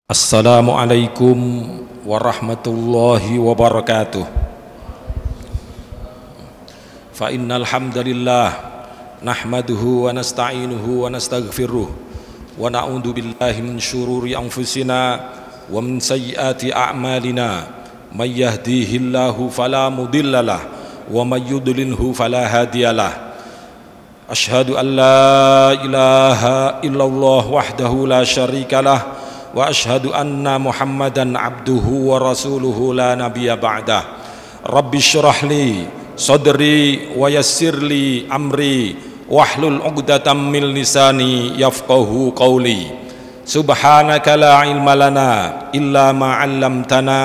Assalamualaikum warahmatullahi wabarakatuh. Fa innal hamdalillah nahmaduhu wa nasta'inuhu wa nastaghfiruh wa na'udzu billahi min syururi anfusina wa min sayyiati a'malina. May yahdihillahu fala mudhillalah wa may yudlilhu fala hadiyalah. Asyhadu an la ilaha illallah wahdahu la syarikalah wa asyhadu anna Muhammadan abduhu wa rasuluhu la nabiyya ba'dah. Rabbi syrah li sadri wa yassir li amri wahlul 'uqdatam min lisani yafqahu qawli. Subhanaka la ilma lana illa ma 'allamtana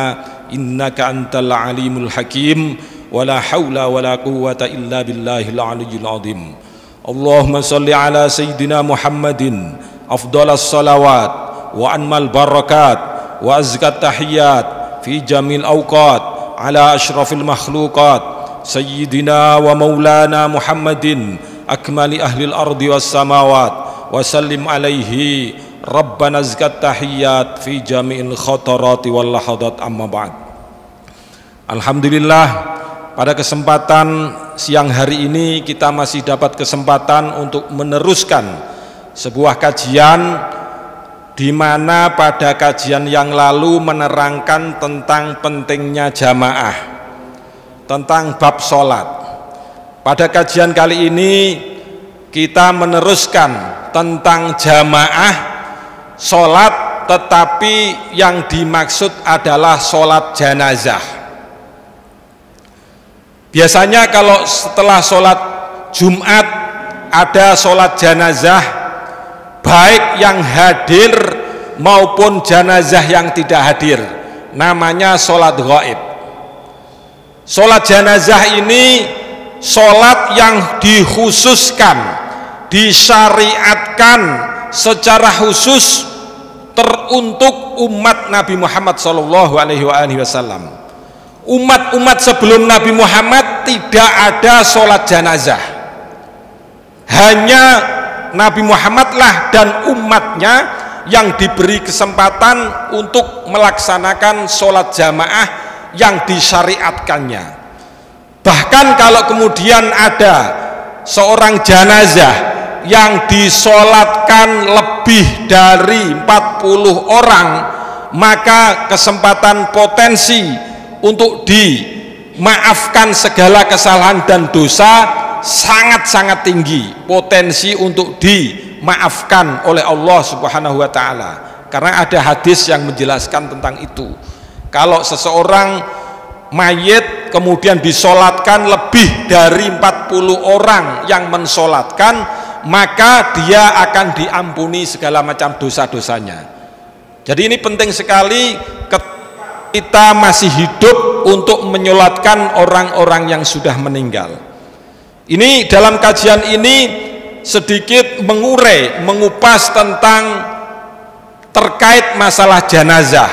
innaka antal alimul hakim wa la haula wa la quwwata illa billahil aliyyil azim. Allahumma shalli ala sayyidina Muhammadin afdalas salawat wa anmal barakat wa azkat tahiyat fi jamil awqat ala ashrafil makhluqat sayyidina wa maulana Muhammadin akmali ahlil ardi was samawat wa sallim alaihi rabbana azkat tahiyat fi jami'il khatarati wal lahadat amma ba'd. Alhamdulillah, pada kesempatan siang hari ini kita masih dapat kesempatan untuk meneruskan sebuah kajian di mana pada kajian yang lalu menerangkan tentang pentingnya jamaah, tentang bab sholat. Pada kajian kali ini kita meneruskan tentang jamaah sholat, tetapi yang dimaksud adalah sholat jenazah. Biasanya kalau setelah sholat Jumat ada sholat jenazah, baik yang hadir maupun jenazah yang tidak hadir, namanya sholat ghaib. Sholat jenazah ini sholat yang dikhususkan, disyariatkan secara khusus teruntuk umat Nabi Muhammad SAW. Umat-umat sebelum Nabi Muhammad tidak ada sholat jenazah, hanya Nabi Muhammadlah dan umatnya yang diberi kesempatan untuk melaksanakan sholat jamaah yang disyariatkannya. Bahkan kalau kemudian ada seorang jenazah yang disolatkan lebih dari 40 orang, maka kesempatan potensi untuk dimaafkan segala kesalahan dan dosa sangat-sangat tinggi, potensi untuk dimaafkan oleh Allah Subhanahu wa ta'ala. Karena ada hadis yang menjelaskan tentang itu. Kalau seseorang mayit kemudian disolatkan lebih dari 40 orang yang mensolatkan, maka dia akan diampuni segala macam dosa-dosanya. Jadi ini penting sekali kita masih hidup untuk menyolatkan orang-orang yang sudah meninggal. Ini dalam kajian ini sedikit mengurai, mengupas tentang terkait masalah jenazah.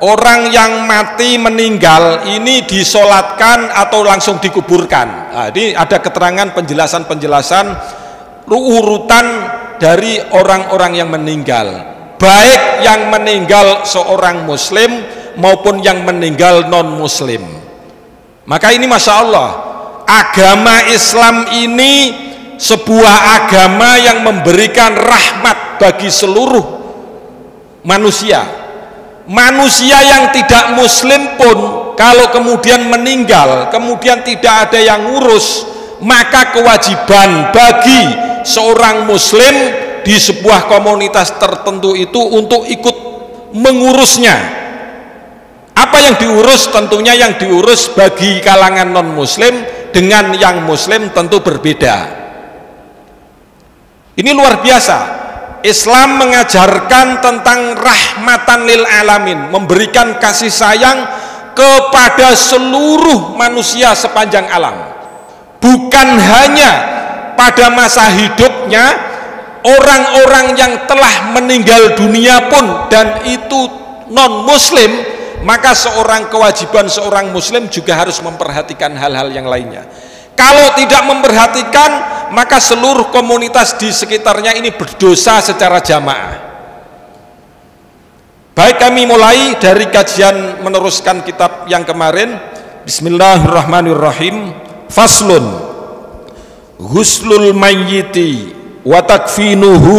Orang yang mati meninggal ini disolatkan atau langsung dikuburkan. Nah, ini ada keterangan penjelasan-penjelasan urutan dari orang-orang yang meninggal, baik yang meninggal seorang muslim maupun yang meninggal non muslim. Maka ini masya Allah, agama Islam ini sebuah agama yang memberikan rahmat bagi seluruh manusia. Manusia yang tidak muslim pun kalau kemudian meninggal, kemudian tidak ada yang ngurus, maka kewajiban bagi seorang muslim di sebuah komunitas tertentu itu untuk ikut mengurusnya. Apa yang diurus? Tentunya yang diurus bagi kalangan non muslim dengan yang muslim tentu berbeda. Ini luar biasa. Islam mengajarkan tentang rahmatan lil alamin, memberikan kasih sayang kepada seluruh manusia sepanjang alam. Bukan hanya pada masa hidupnya, orang-orang yang telah meninggal dunia pun dan itu non muslim, maka kewajiban seorang muslim juga harus memperhatikan hal-hal yang lainnya. Kalau tidak memperhatikan, maka seluruh komunitas di sekitarnya ini berdosa secara jamaah. Baik, kami mulai dari kajian meneruskan kitab yang kemarin. Bismillahirrahmanirrahim. Faslun ghuslul mayyiti wa takfinuhu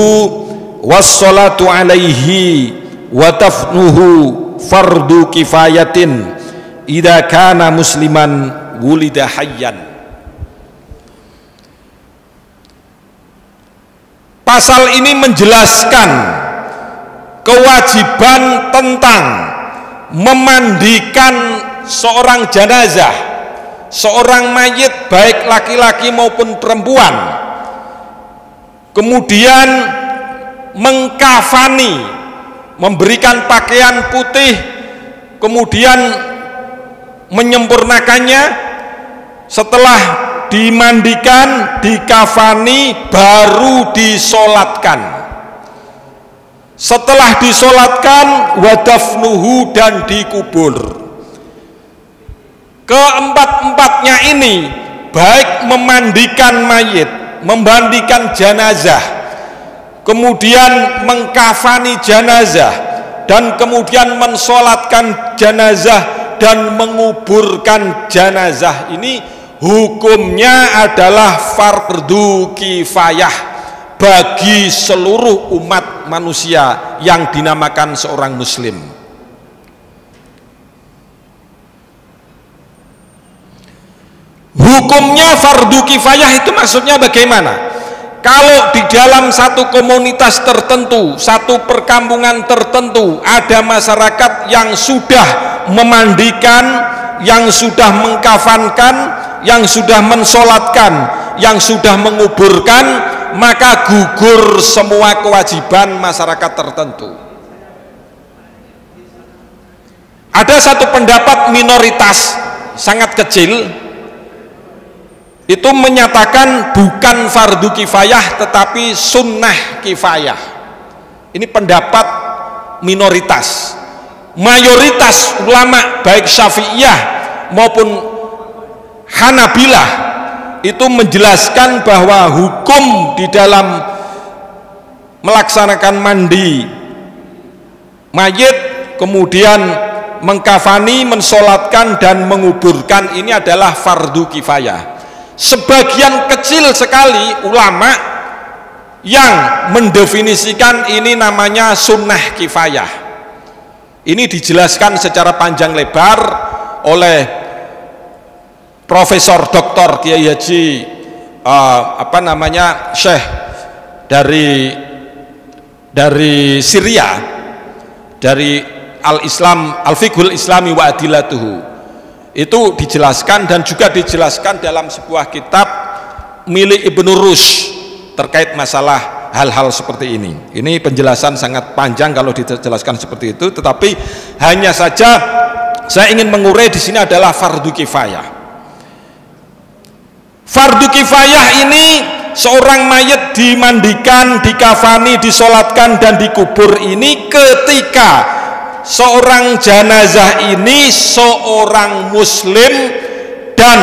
wassalatu alaihi wa tafnuhu fardu kifayatin idza kana musliman wulida hayyan. Pasal ini menjelaskan kewajiban tentang memandikan seorang jenazah, seorang mayit baik laki-laki maupun perempuan, kemudian mengkafani, memberikan pakaian putih, kemudian menyempurnakannya. Setelah dimandikan, dikafani, baru disolatkan. Setelah disolatkan, wadafnuhu, dan dikubur. Keempat-empatnya ini, baik memandikan mayit, memandikan jenazah, kemudian mengkafani jenazah, dan kemudian mensolatkan jenazah dan menguburkan jenazah, ini hukumnya adalah fardu kifayah bagi seluruh umat manusia yang dinamakan seorang muslim. Hukumnya fardu kifayah itu maksudnya bagaimana? Kalau di dalam satu komunitas tertentu, satu perkampungan tertentu, ada masyarakat yang sudah memandikan, yang sudah mengkafankan, yang sudah mensolatkan, yang sudah menguburkan, maka gugur semua kewajiban masyarakat tertentu. Ada satu pendapat minoritas sangat kecil itu menyatakan bukan fardu kifayah tetapi sunnah kifayah. Ini pendapat minoritas. Mayoritas ulama baik Syafi'iyah maupun Hanabilah itu menjelaskan bahwa hukum di dalam melaksanakan mandi mayit, kemudian mengkafani, mensolatkan, dan menguburkan ini adalah fardu kifayah. Sebagian kecil sekali ulama yang mendefinisikan ini namanya sunnah kifayah. Ini dijelaskan secara panjang lebar oleh Profesor Dr. Kiai Haji Syekh dari Syria, dari Al-Fiqhul Islami wa Adilatuhu. Itu dijelaskan dan juga dijelaskan dalam sebuah kitab milik Ibnu Rushd terkait masalah hal-hal seperti ini. Ini penjelasan sangat panjang kalau dijelaskan seperti itu, tetapi hanya saja saya ingin mengurai di sini adalah fardu kifayah. Fardu kifayah ini seorang mayit dimandikan, dikafani, disolatkan, dan dikubur ini ketika seorang jenazah ini seorang muslim dan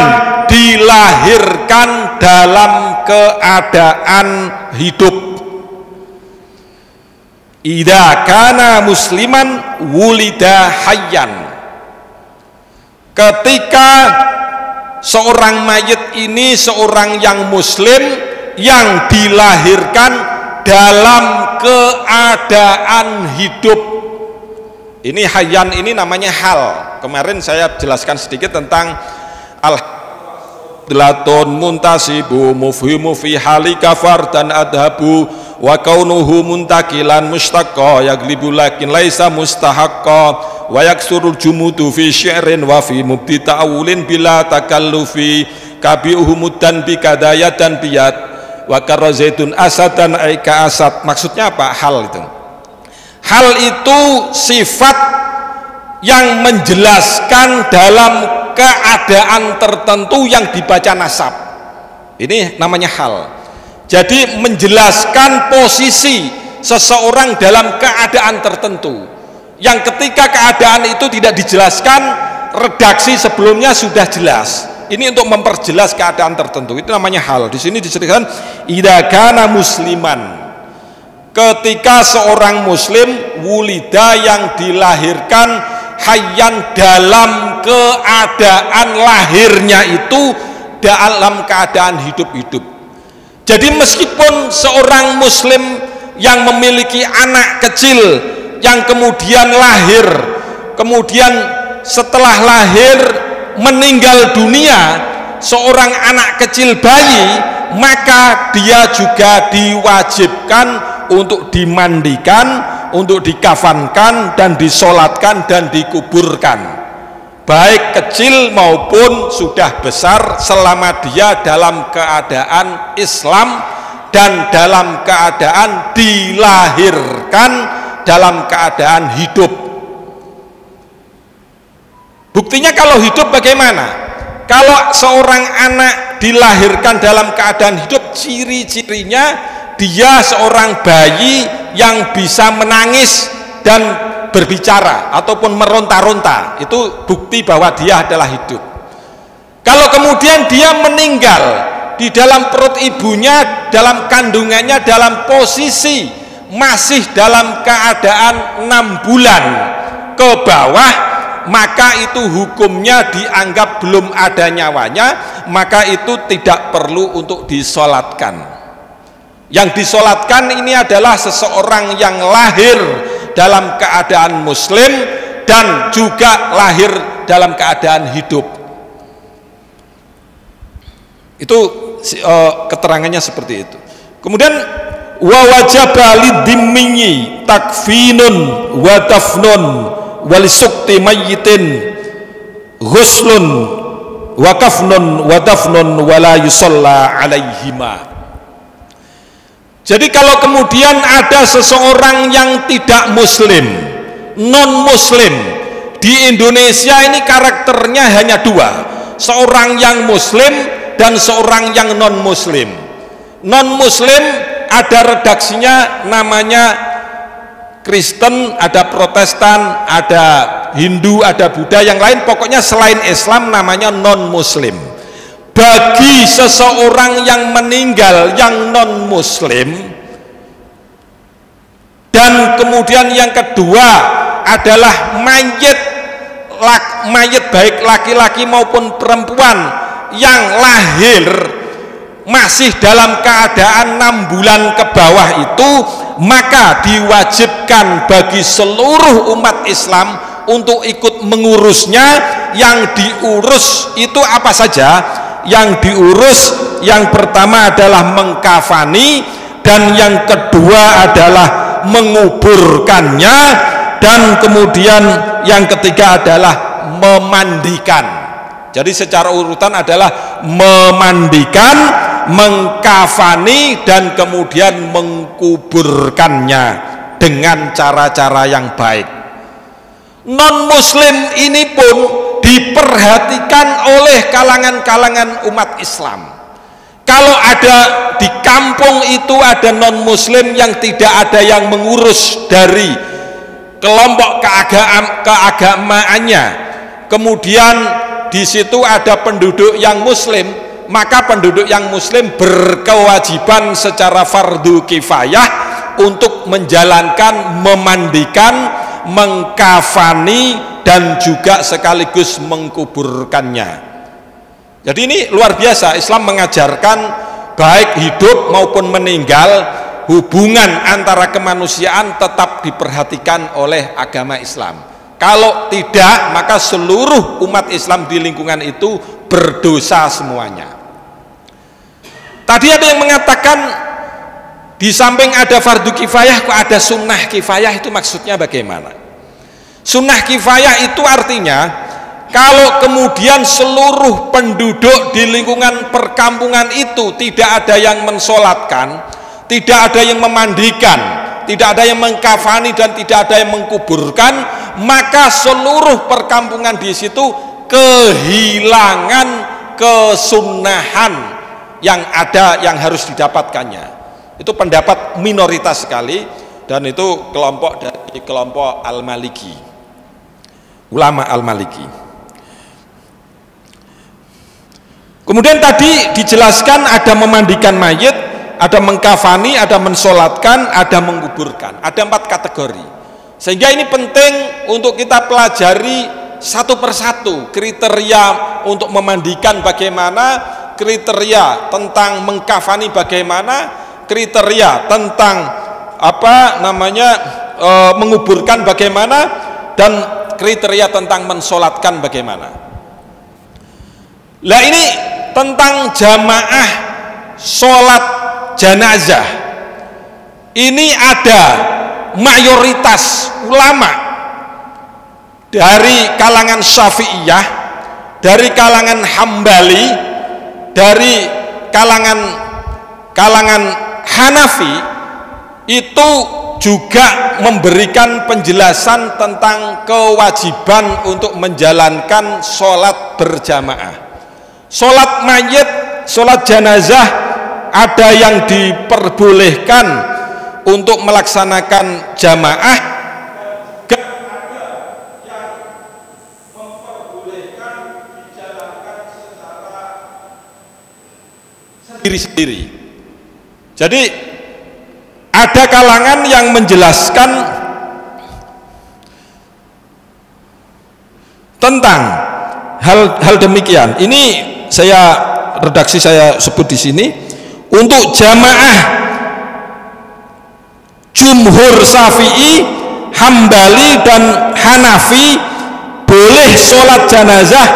dilahirkan dalam keadaan hidup. Idza kana musliman wulida hayyan. Ketika seorang mayit ini seorang yang muslim yang dilahirkan dalam keadaan hidup. Ini hayyan ini namanya hal. Kemarin saya jelaskan sedikit tentang al-latun muntasibu mufhimu fi hali kafar dan adhabu wa kaunuhu muntakilan mustaqqa yaglibu lakin laisa mustahaqqa wa yaksurul jumudu fi syi'rin wa fi mubti ta'awulin bila takallufi kabi'uhumudan bikadayat dan biyat wa karazaitun asadan aika asad. Maksudnya apa hal itu? Hal itu sifat yang menjelaskan dalam keadaan tertentu yang dibaca nasab. Ini namanya hal. Jadi menjelaskan posisi seseorang dalam keadaan tertentu yang ketika keadaan itu tidak dijelaskan, redaksi sebelumnya sudah jelas. Ini untuk memperjelas keadaan tertentu. Itu namanya hal. Di sini disebutkan idza kana musliman. ketika seorang muslim wulida yang dilahirkan hayyan dalam keadaan lahirnya itu dalam keadaan hidup-hidup. Jadi meskipun seorang muslim yang memiliki anak kecil yang kemudian lahir, kemudian setelah lahir meninggal dunia seorang anak kecil bayi, maka dia juga diwajibkan untuk dimandikan, untuk dikafankan dan disolatkan dan dikuburkan, baik kecil maupun sudah besar, selama dia dalam keadaan Islam dan dalam keadaan dilahirkan dalam keadaan hidup. Buktinya kalau hidup bagaimana? Kalau seorang anak dilahirkan dalam keadaan hidup, ciri-cirinya dia seorang bayi yang bisa menangis dan berbicara ataupun meronta-ronta. Itu bukti bahwa dia adalah hidup. Kalau kemudian dia meninggal di dalam perut ibunya, dalam kandungannya, dalam posisi masih dalam keadaan 6 bulan ke bawah, maka itu hukumnya dianggap belum ada nyawanya, maka itu tidak perlu untuk disolatkan. Yang disolatkan ini adalah seseorang yang lahir dalam keadaan muslim dan juga lahir dalam keadaan hidup. Itu keterangannya seperti itu. Kemudian wa wajaba lidhimmi takfinun wa dafnun walisukti mayyitin ghuslun wa kafnun wa dafnun wala yusalla alaihima. Jadi kalau kemudian ada seseorang yang tidak muslim, non muslim, di Indonesia ini karakternya hanya dua, seorang yang muslim dan seorang yang non muslim. Non muslim ada redaksinya namanya Kristen, ada Protestan, ada Hindu, ada Buddha, yang lain pokoknya selain Islam namanya non muslim. Bagi seseorang yang meninggal yang non muslim, dan kemudian yang kedua adalah mayit baik laki-laki maupun perempuan yang lahir masih dalam keadaan 6 bulan ke bawah itu, maka diwajibkan bagi seluruh umat Islam untuk ikut mengurusnya. Yang diurus itu apa saja? Yang diurus yang pertama adalah mengkafani, dan yang kedua adalah menguburkannya, dan kemudian yang ketiga adalah memandikan. Jadi secara urutan adalah memandikan, mengkafani, dan kemudian mengkuburkannya dengan cara-cara yang baik. Non muslim ini pun diperhatikan oleh kalangan-kalangan umat Islam. Kalau ada di kampung itu ada non muslim yang tidak ada yang mengurus dari kelompok keagamaannya, kemudian di situ ada penduduk yang muslim, maka penduduk yang muslim berkewajiban secara fardu kifayah untuk menjalankan, memandikan, mengkafani, dan juga sekaligus mengkuburkannya. Jadi ini luar biasa, Islam mengajarkan baik hidup maupun meninggal, hubungan antara kemanusiaan tetap diperhatikan oleh agama Islam. Kalau tidak, maka seluruh umat Islam di lingkungan itu berdosa semuanya. Tadi ada yang mengatakan di samping ada fardu kifayah kok ada sunnah kifayah, itu maksudnya bagaimana? Sunnah kifayah itu artinya kalau kemudian seluruh penduduk di lingkungan perkampungan itu tidak ada yang mensolatkan, tidak ada yang memandikan, tidak ada yang mengkafani, dan tidak ada yang mengkuburkan, maka seluruh perkampungan di situ kehilangan kesunnahan yang ada, yang harus didapatkannya. Itu pendapat minoritas sekali, dan itu kelompok dari kelompok Al-Maliki, ulama Al-Maliki. Kemudian tadi dijelaskan ada memandikan mayit, ada mengkafani, ada mensolatkan, ada menguburkan. Ada 4 kategori. Sehingga ini penting untuk kita pelajari satu persatu kriteria untuk memandikan bagaimana, kriteria tentang mengkafani bagaimana, kriteria tentang menguburkan bagaimana, dan kriteria tentang mensolatkan bagaimana. Lah ini tentang jamaah sholat jenazah. Ini ada mayoritas ulama dari kalangan Syafi'iyah, dari kalangan Hambali, dari kalangan Hanafi itu juga memberikan penjelasan tentang kewajiban untuk menjalankan sholat berjamaah. Sholat mayit, sholat jenazah ada yang diperbolehkan untuk melaksanakan jamaah, ada yang memperbolehkan dijalankan secara sendiri-sendiri. Jadi ada kalangan yang menjelaskan tentang hal demikian. Ini redaksi saya sebut di sini untuk jamaah jumhur Syafi'i, Hambali dan Hanafi boleh sholat jenazah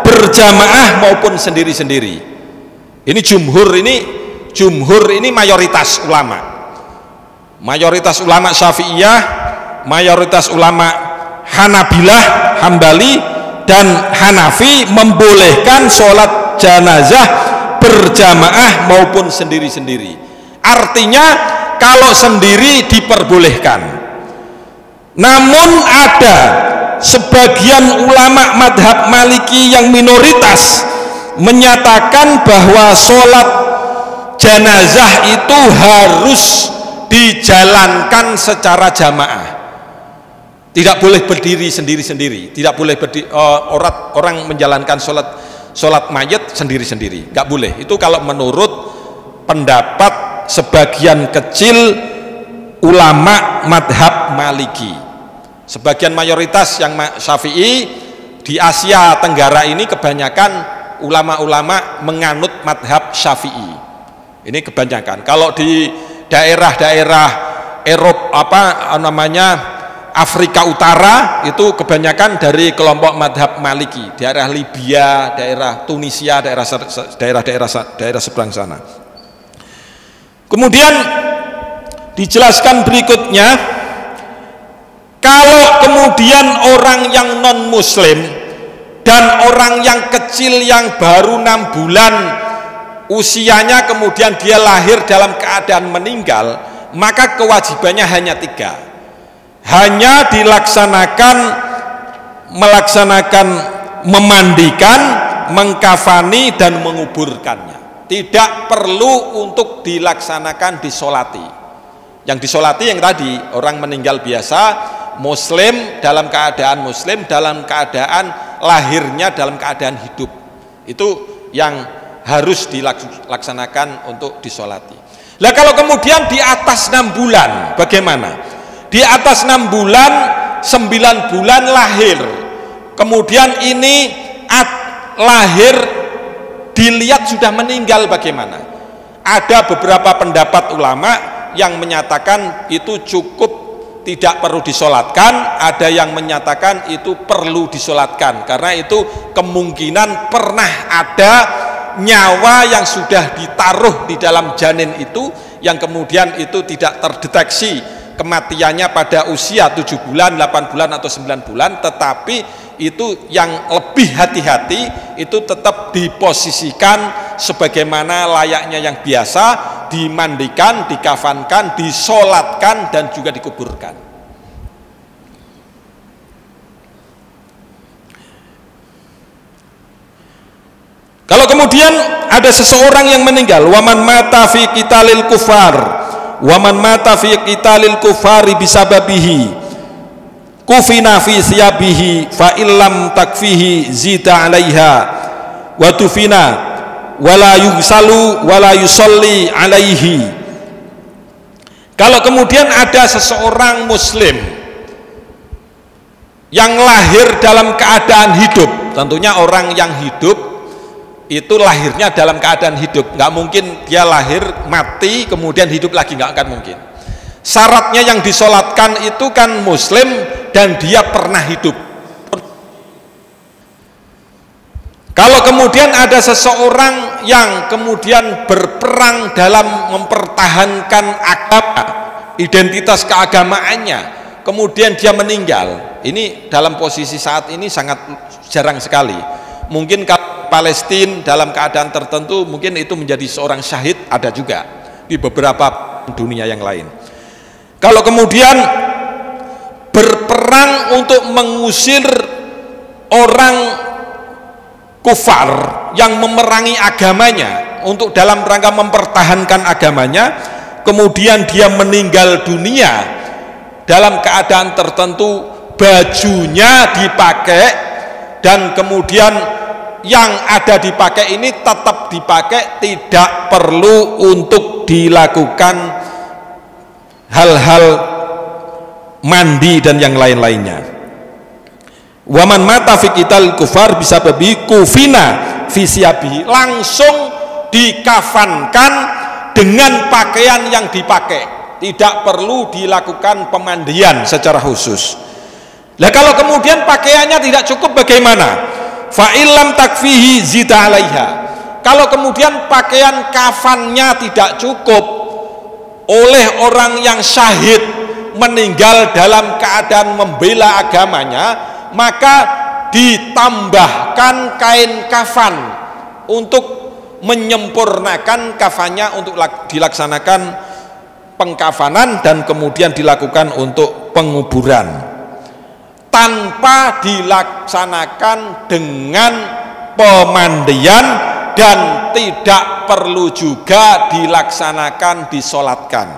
berjamaah maupun sendiri-sendiri. Ini jumhur ini mayoritas ulama. Mayoritas ulama Syafi'iyah, mayoritas ulama Hanabilah, Hambali dan Hanafi membolehkan sholat jenazah berjamaah maupun sendiri-sendiri. Artinya kalau sendiri diperbolehkan. Namun ada sebagian ulama madhab Maliki yang minoritas menyatakan bahwa sholat jenazah itu harus dijalankan secara jamaah, tidak boleh berdiri sendiri-sendiri, tidak boleh orang menjalankan sholat mayit sendiri-sendiri, nggak boleh. Itu kalau menurut pendapat sebagian kecil ulama madhab Maliki. Sebagian mayoritas yang Syafi'i di Asia Tenggara ini kebanyakan ulama-ulama menganut madhab Syafi'i. Ini kebanyakan. Kalau di daerah-daerah Afrika Utara itu kebanyakan dari kelompok madhab Maliki, daerah Libya, daerah Tunisia, daerah seberang sana. Kemudian dijelaskan berikutnya, kalau kemudian orang yang non muslim dan orang yang kecil yang baru 6 bulan usianya kemudian dia lahir dalam keadaan meninggal, maka kewajibannya hanya 3, hanya melaksanakan memandikan, mengkafani dan menguburkannya, tidak perlu untuk dilaksanakan disolati. Yang disolati yang tadi orang meninggal biasa, muslim dalam keadaan muslim, dalam keadaan lahirnya dalam keadaan hidup, itu yang harus dilaksanakan untuk disolati. Lah kalau kemudian di atas 6 bulan bagaimana? Di atas 6 bulan, 9 bulan lahir, kemudian ini lahir dilihat sudah meninggal, bagaimana? Ada beberapa pendapat ulama yang menyatakan itu cukup, tidak perlu disolatkan. Ada yang menyatakan itu perlu disolatkan, karena itu kemungkinan pernah ada nyawa yang sudah ditaruh di dalam janin itu, yang kemudian itu tidak terdeteksi kematiannya pada usia 7 bulan, 8 bulan atau 9 bulan, tetapi itu yang lebih hati-hati itu tetap diposisikan sebagaimana layaknya yang biasa, dimandikan, dikafankan, disolatkan dan juga dikuburkan. Kalau kemudian ada seseorang yang meninggal, waman mata fi qitalil kufar, waman mata fi qitalil kufari bisababihi kufina fi siyabihi fa illam takfihi zita alaiha wa tufina wala yusalu wala yusolli alaihi. Kalau kemudian ada seseorang muslim yang lahir dalam keadaan hidup, tentunya orang yang hidup itu lahirnya dalam keadaan hidup, nggak mungkin dia lahir mati kemudian hidup lagi, nggak akan mungkin. Syaratnya yang disolatkan itu kan muslim dan dia pernah hidup. Kalau kemudian ada seseorang yang kemudian berperang dalam mempertahankan agama, identitas keagamaannya, kemudian dia meninggal, ini dalam posisi saat ini sangat jarang sekali. Mungkin kalau Palestina dalam keadaan tertentu mungkin itu menjadi seorang syahid, ada juga di beberapa dunia yang lain. Kalau kemudian berperang untuk mengusir orang kufar yang memerangi agamanya untuk dalam rangka mempertahankan agamanya, kemudian dia meninggal dunia dalam keadaan tertentu, bajunya dipakai dan kemudian yang ada dipakai ini tetap dipakai, tidak perlu untuk dilakukan hal-hal mandi dan yang lain-lainnya. Waman mata fi qital kufar bisa babi kufina fi siyabihi, langsung dikafankan dengan pakaian yang dipakai, tidak perlu dilakukan pemandian secara khusus. Nah, kalau kemudian pakaiannya tidak cukup bagaimana? Fa illam takfihi zida alaiha. Kalau kemudian pakaian kafannya tidak cukup oleh orang yang syahid meninggal dalam keadaan membela agamanya, maka ditambahkan kain kafan untuk menyempurnakan kafannya, untuk dilaksanakan pengkafanan dan kemudian dilakukan untuk penguburan, tanpa dilaksanakan dengan pemandian dan tidak perlu juga dilaksanakan disolatkan.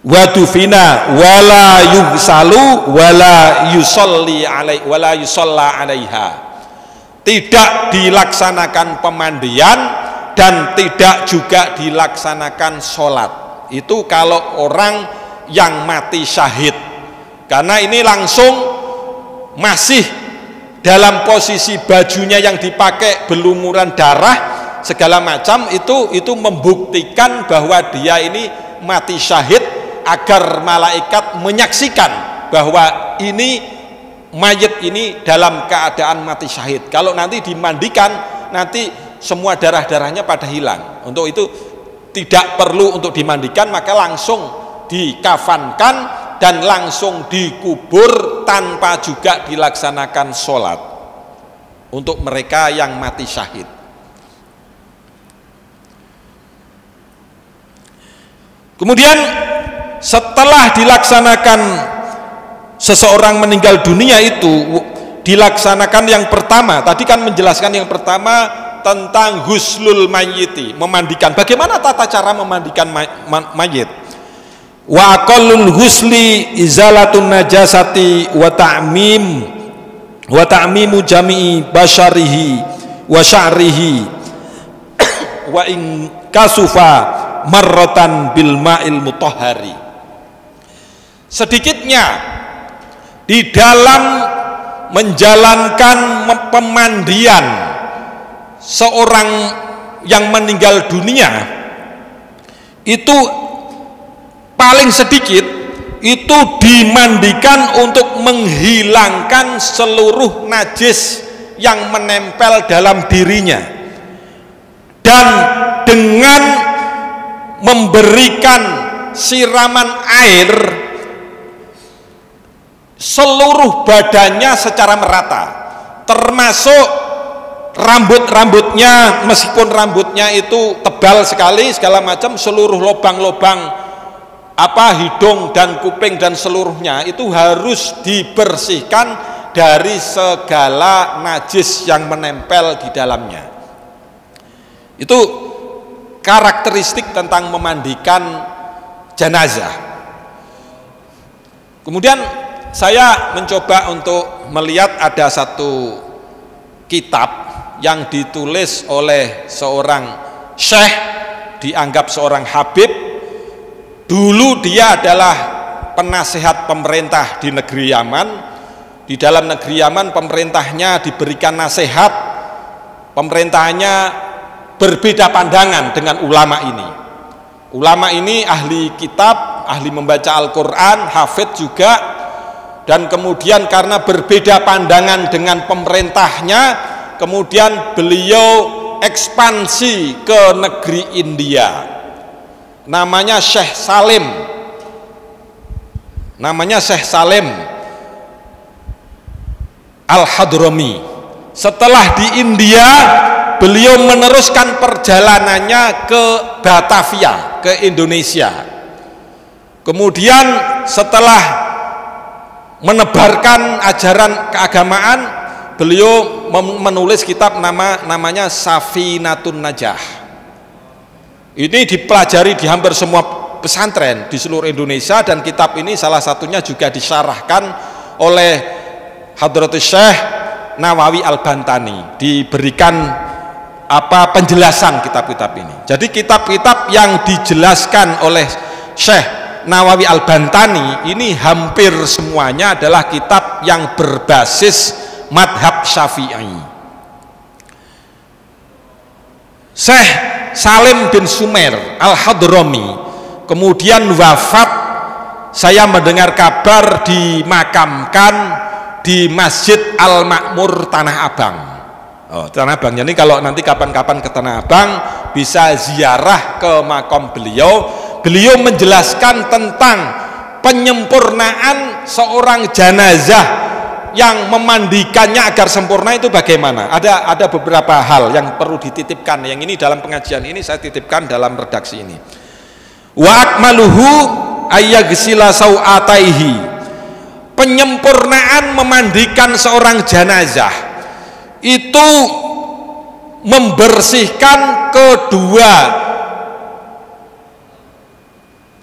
Wadufina wala yugsalu wala yusolli alai wala yusalla alaiha, tidak dilaksanakan pemandian dan tidak juga dilaksanakan sholat. Itu kalau orang yang mati syahid, karena ini langsung masih dalam posisi bajunya yang dipakai berlumuran darah segala macam, itu membuktikan bahwa dia ini mati syahid, agar malaikat menyaksikan bahwa ini mayit ini dalam keadaan mati syahid. Kalau nanti dimandikan, nanti semua darah-darahnya pada hilang. Untuk itu tidak perlu untuk dimandikan, maka langsung dikafankan dan langsung dikubur tanpa juga dilaksanakan sholat untuk mereka yang mati syahid. Kemudian setelah dilaksanakan seseorang meninggal dunia itu, dilaksanakan yang pertama, tadi kan menjelaskan yang pertama tentang huslul mayyiti, memandikan. Bagaimana tata cara memandikan mayit? Wa aqallul husli izalatun najasati wa ta'mimu jami'i basyarihi wa sya'rihi wa in kasufa marratan bil ma'il mutahhari. Sedikitnya di dalam menjalankan pemandian seorang yang meninggal dunia itu paling sedikit itu dimandikan untuk menghilangkan seluruh najis yang menempel dalam dirinya, dan dengan memberikan siraman air seluruh badannya secara merata, termasuk rambut-rambutnya, meskipun rambutnya itu tebal sekali segala macam, seluruh lubang-lubang hidung dan kuping dan seluruhnya itu harus dibersihkan dari segala najis yang menempel di dalamnya. Itu karakteristik tentang memandikan jenazah. Kemudian saya mencoba untuk melihat ada satu kitab yang ditulis oleh seorang syekh, dianggap seorang habib. Dulu dia adalah penasehat pemerintah di negeri Yaman. Di dalam negeri Yaman pemerintahnya diberikan nasihat, pemerintahnya berbeda pandangan dengan ulama ini. Ulama ini ahli kitab, ahli membaca Al-Quran, hafidz juga, dan kemudian karena berbeda pandangan dengan pemerintahnya, kemudian beliau ekspansi ke negeri India. Namanya Syekh Salim, namanya Syekh Salim Al-Hadrami. Setelah di India, beliau meneruskan perjalanannya ke Batavia, ke Indonesia. Kemudian setelah menebarkan ajaran keagamaan, beliau menulis kitab namanya Safinatun Najah. Ini dipelajari di hampir semua pesantren di seluruh Indonesia, dan kitab ini salah satunya juga disyarahkan oleh Hadratus Syekh Nawawi Al-Bantani, diberikan penjelasan kitab-kitab ini. Jadi kitab-kitab yang dijelaskan oleh Syekh Nawawi Al-Bantani ini hampir semuanya adalah kitab yang berbasis madhab Syafi'i. Syekh Salim bin Sumer Al-Hadrami kemudian wafat, saya mendengar kabar dimakamkan di Masjid Al-Makmur Tanah Abang. Tanah Abang. Jadi kalau nanti kapan-kapan ke Tanah Abang bisa ziarah ke makam beliau. Beliau menjelaskan tentang penyempurnaan seorang jenazah yang memandikannya agar sempurna itu bagaimana. Ada beberapa hal yang perlu dititipkan. Yang ini dalam pengajian ini saya titipkan dalam redaksi ini. Wa akmaluhu ayyaghsila sau'ataihi. Penyempurnaan memandikan seorang jenazah itu membersihkan kedua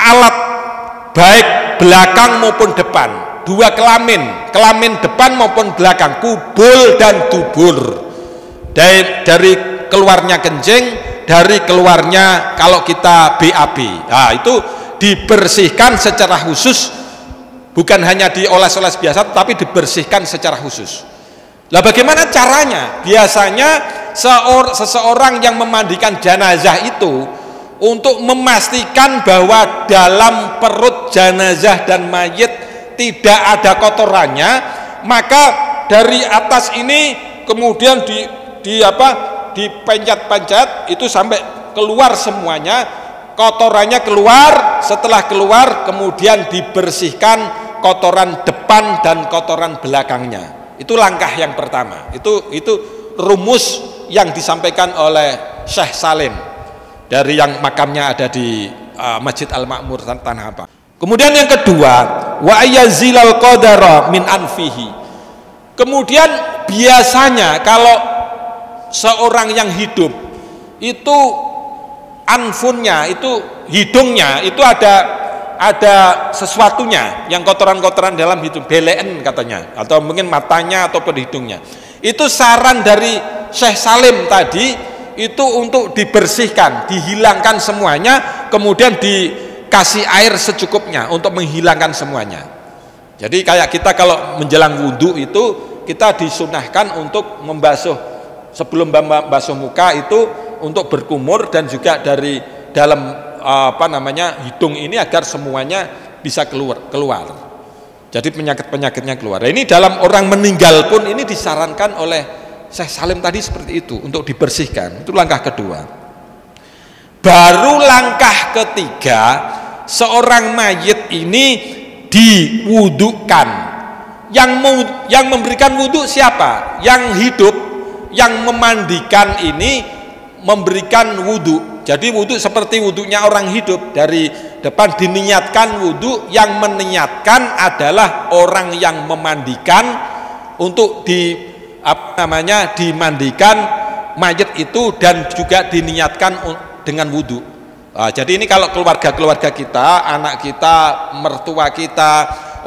alat, baik belakang maupun depan, dua kelamin depan maupun belakang, kubul dan dubur, dari keluarnya kencing, dari keluarnya kalau kita BAB. Nah, itu dibersihkan secara khusus, bukan hanya dioles-oles biasa, tapi dibersihkan secara khusus. Lah bagaimana caranya? Biasanya seseorang yang memandikan jenazah itu untuk memastikan bahwa dalam perut jenazah dan mayit tidak ada kotorannya, maka dari atas ini kemudian dipencet-pencet itu sampai keluar semuanya, kotorannya keluar. Setelah keluar kemudian dibersihkan kotoran depan dan kotoran belakangnya. Itu langkah yang pertama. Itu rumus yang disampaikan oleh Syekh Salim dari yang makamnya ada di Masjid Al-Makmur Tanah Abang. Kemudian yang kedua, wa ayyazilal qadara min anfihi. Kemudian biasanya kalau seorang yang hidup itu anfunnya, itu hidungnya itu ada sesuatunya yang kotoran-kotoran dalam hidung, belen katanya, atau mungkin matanya ataupun hidungnya. Itu saran dari Syekh Salim tadi itu untuk dibersihkan, dihilangkan semuanya, kemudian dikasih air secukupnya untuk menghilangkan semuanya. Jadi kayak kita kalau menjelang wudhu itu kita disunahkan untuk membasuh, sebelum membasuh muka itu untuk berkumur, dan juga dari dalam hidung ini agar semuanya bisa keluar. Jadi penyakit-penyakitnya keluar. Nah, ini dalam orang meninggal pun ini disarankan oleh Syekh Salim tadi seperti itu, untuk dibersihkan. Itu langkah kedua. Baru langkah ketiga, seorang mayit ini diwudukan. Yang memberikan wudhu siapa? Yang hidup, yang memandikan ini memberikan wudhu. Jadi wudhu seperti wudhunya orang hidup, dari depan diniatkan wudhu, yang meniatkan adalah orang yang memandikan untuk dimandikan mayit itu, dan juga diniatkan dengan wudhu. Jadi ini kalau keluarga kita, anak kita, mertua kita,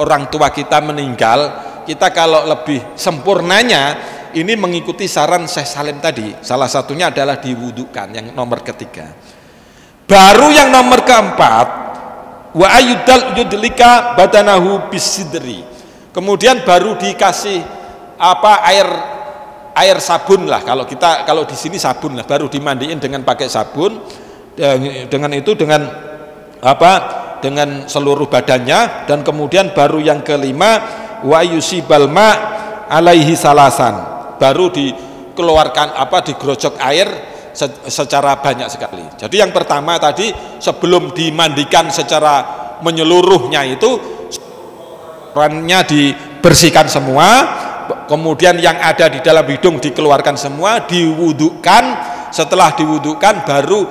orang tua kita meninggal, kita kalau lebih sempurnanya ini mengikuti saran Syekh Salim tadi. Salah satunya adalah diwudukan, yang nomor ketiga. Baru yang nomor keempat, wa ayyudal yudlika badanahu bisidri. Kemudian baru dikasih air sabun lah, kalau di sini sabun lah, baru dimandiin dengan pakai sabun, dengan seluruh badannya. Dan kemudian baru yang kelima, wa yusibal ma alaihi salasan, baru dikeluarkan digerojok air secara banyak sekali. Jadi yang pertama tadi, sebelum dimandikan secara menyeluruhnya itu perannya dibersihkan semua, kemudian yang ada di dalam hidung dikeluarkan semua, diwudukan. Setelah diwudukan baru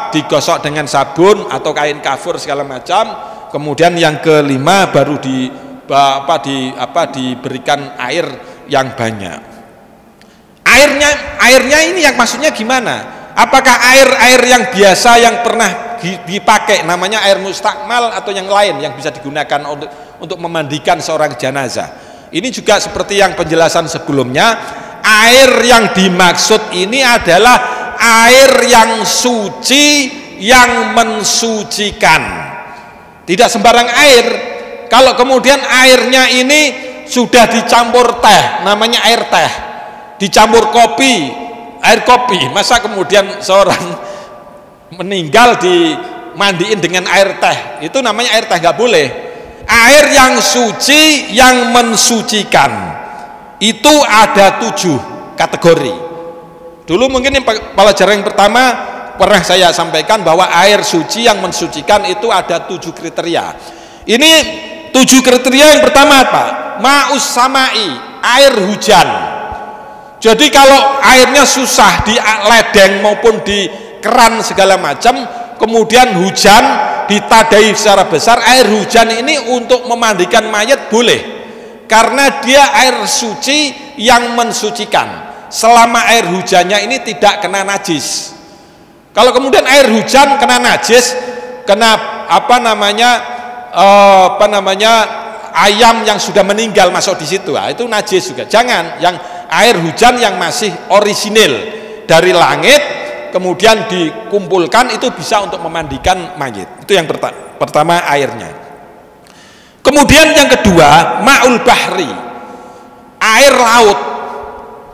digosok dengan sabun atau kain kafur segala macam. Kemudian yang kelima baru diberikan air yang banyak. Airnya ini yang maksudnya gimana? Apakah air yang biasa yang pernah dipakai, namanya air mustakmal, atau yang lain yang bisa digunakan untuk memandikan seorang jenazah? Ini juga seperti yang penjelasan sebelumnya, air yang dimaksud ini adalah air yang suci, yang mensucikan. Tidak sembarang air. Kalau kemudian airnya ini sudah dicampur teh, namanya air teh, dicampur air kopi, masa kemudian seorang meninggal dimandiin dengan air teh? Itu namanya air teh, nggak boleh. Air yang suci, yang mensucikan, itu ada 7 kategori. Dulu mungkin pelajaran yang pertama pernah saya sampaikan bahwa air suci yang mensucikan itu ada 7 kriteria. Ini 7 kriteria. Yang pertama apa? Ma'us samai, air hujan. Jadi kalau airnya susah di ledeng maupun di keran segala macam, kemudian hujan ditadai secara besar, air hujan ini untuk memandikan mayat boleh, karena dia air suci yang mensucikan. Selama air hujannya ini tidak kena najis. Kalau kemudian air hujan kena najis, kena ayam yang sudah meninggal masuk di situ, itu najis juga. Jangan. Yang air hujan yang masih orisinil dari langit kemudian dikumpulkan, itu bisa untuk memandikan mayit. Itu yang pertama, airnya. Kemudian yang kedua, ma'ul bahri, air laut.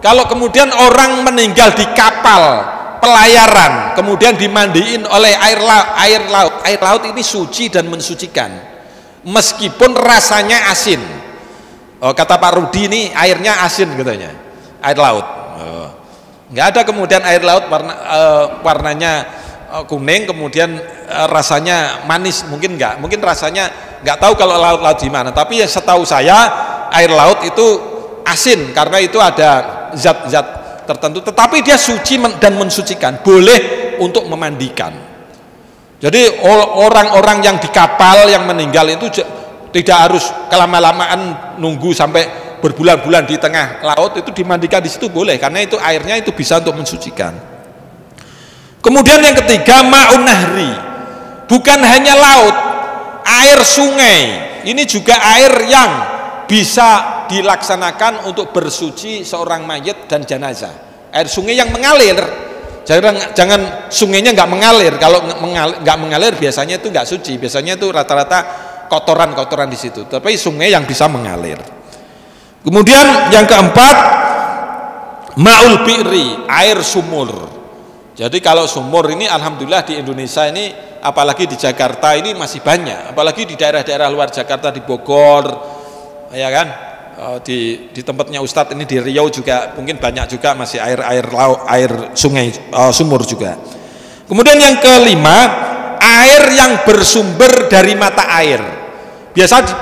Kalau kemudian orang meninggal di kapal pelayaran kemudian dimandiin oleh air laut ini suci dan mensucikan, meskipun rasanya asin. Kata Pak Rudi ini airnya asin katanya, air laut. Nggak ada kemudian air laut warnanya kuning kemudian rasanya manis, mungkin nggak, mungkin rasanya nggak tahu kalau laut-laut di mana. Tapi ya setahu saya air laut itu asin karena itu ada zat-zat tertentu, tetapi dia suci dan mensucikan, boleh untuk memandikan. Jadi orang-orang yang di kapal yang meninggal itu tidak harus kelama-lamaan nunggu sampai berbulan-bulan di tengah laut, itu dimandikan di situ boleh, karena itu airnya itu bisa untuk mensucikan. Kemudian yang ketiga, ma'un nahri, bukan hanya laut, air sungai ini juga air yang bisa dilaksanakan untuk bersuci seorang mayit dan jenazah. Air sungai yang mengalir, jangan sungainya nggak mengalir. Kalau nggak mengalir biasanya itu nggak suci, biasanya itu rata-rata kotoran-kotoran di situ. Tapi sungai yang bisa mengalir. Kemudian yang keempat, ma'ul bi'ri, air sumur. Jadi kalau sumur ini alhamdulillah di Indonesia ini, apalagi di Jakarta ini masih banyak, apalagi di daerah-daerah luar Jakarta, di Bogor, ya kan, di tempatnya Ustadz ini di Riau juga mungkin banyak juga masih air sungai, sumur juga. Kemudian yang kelima, air yang bersumber dari mata air.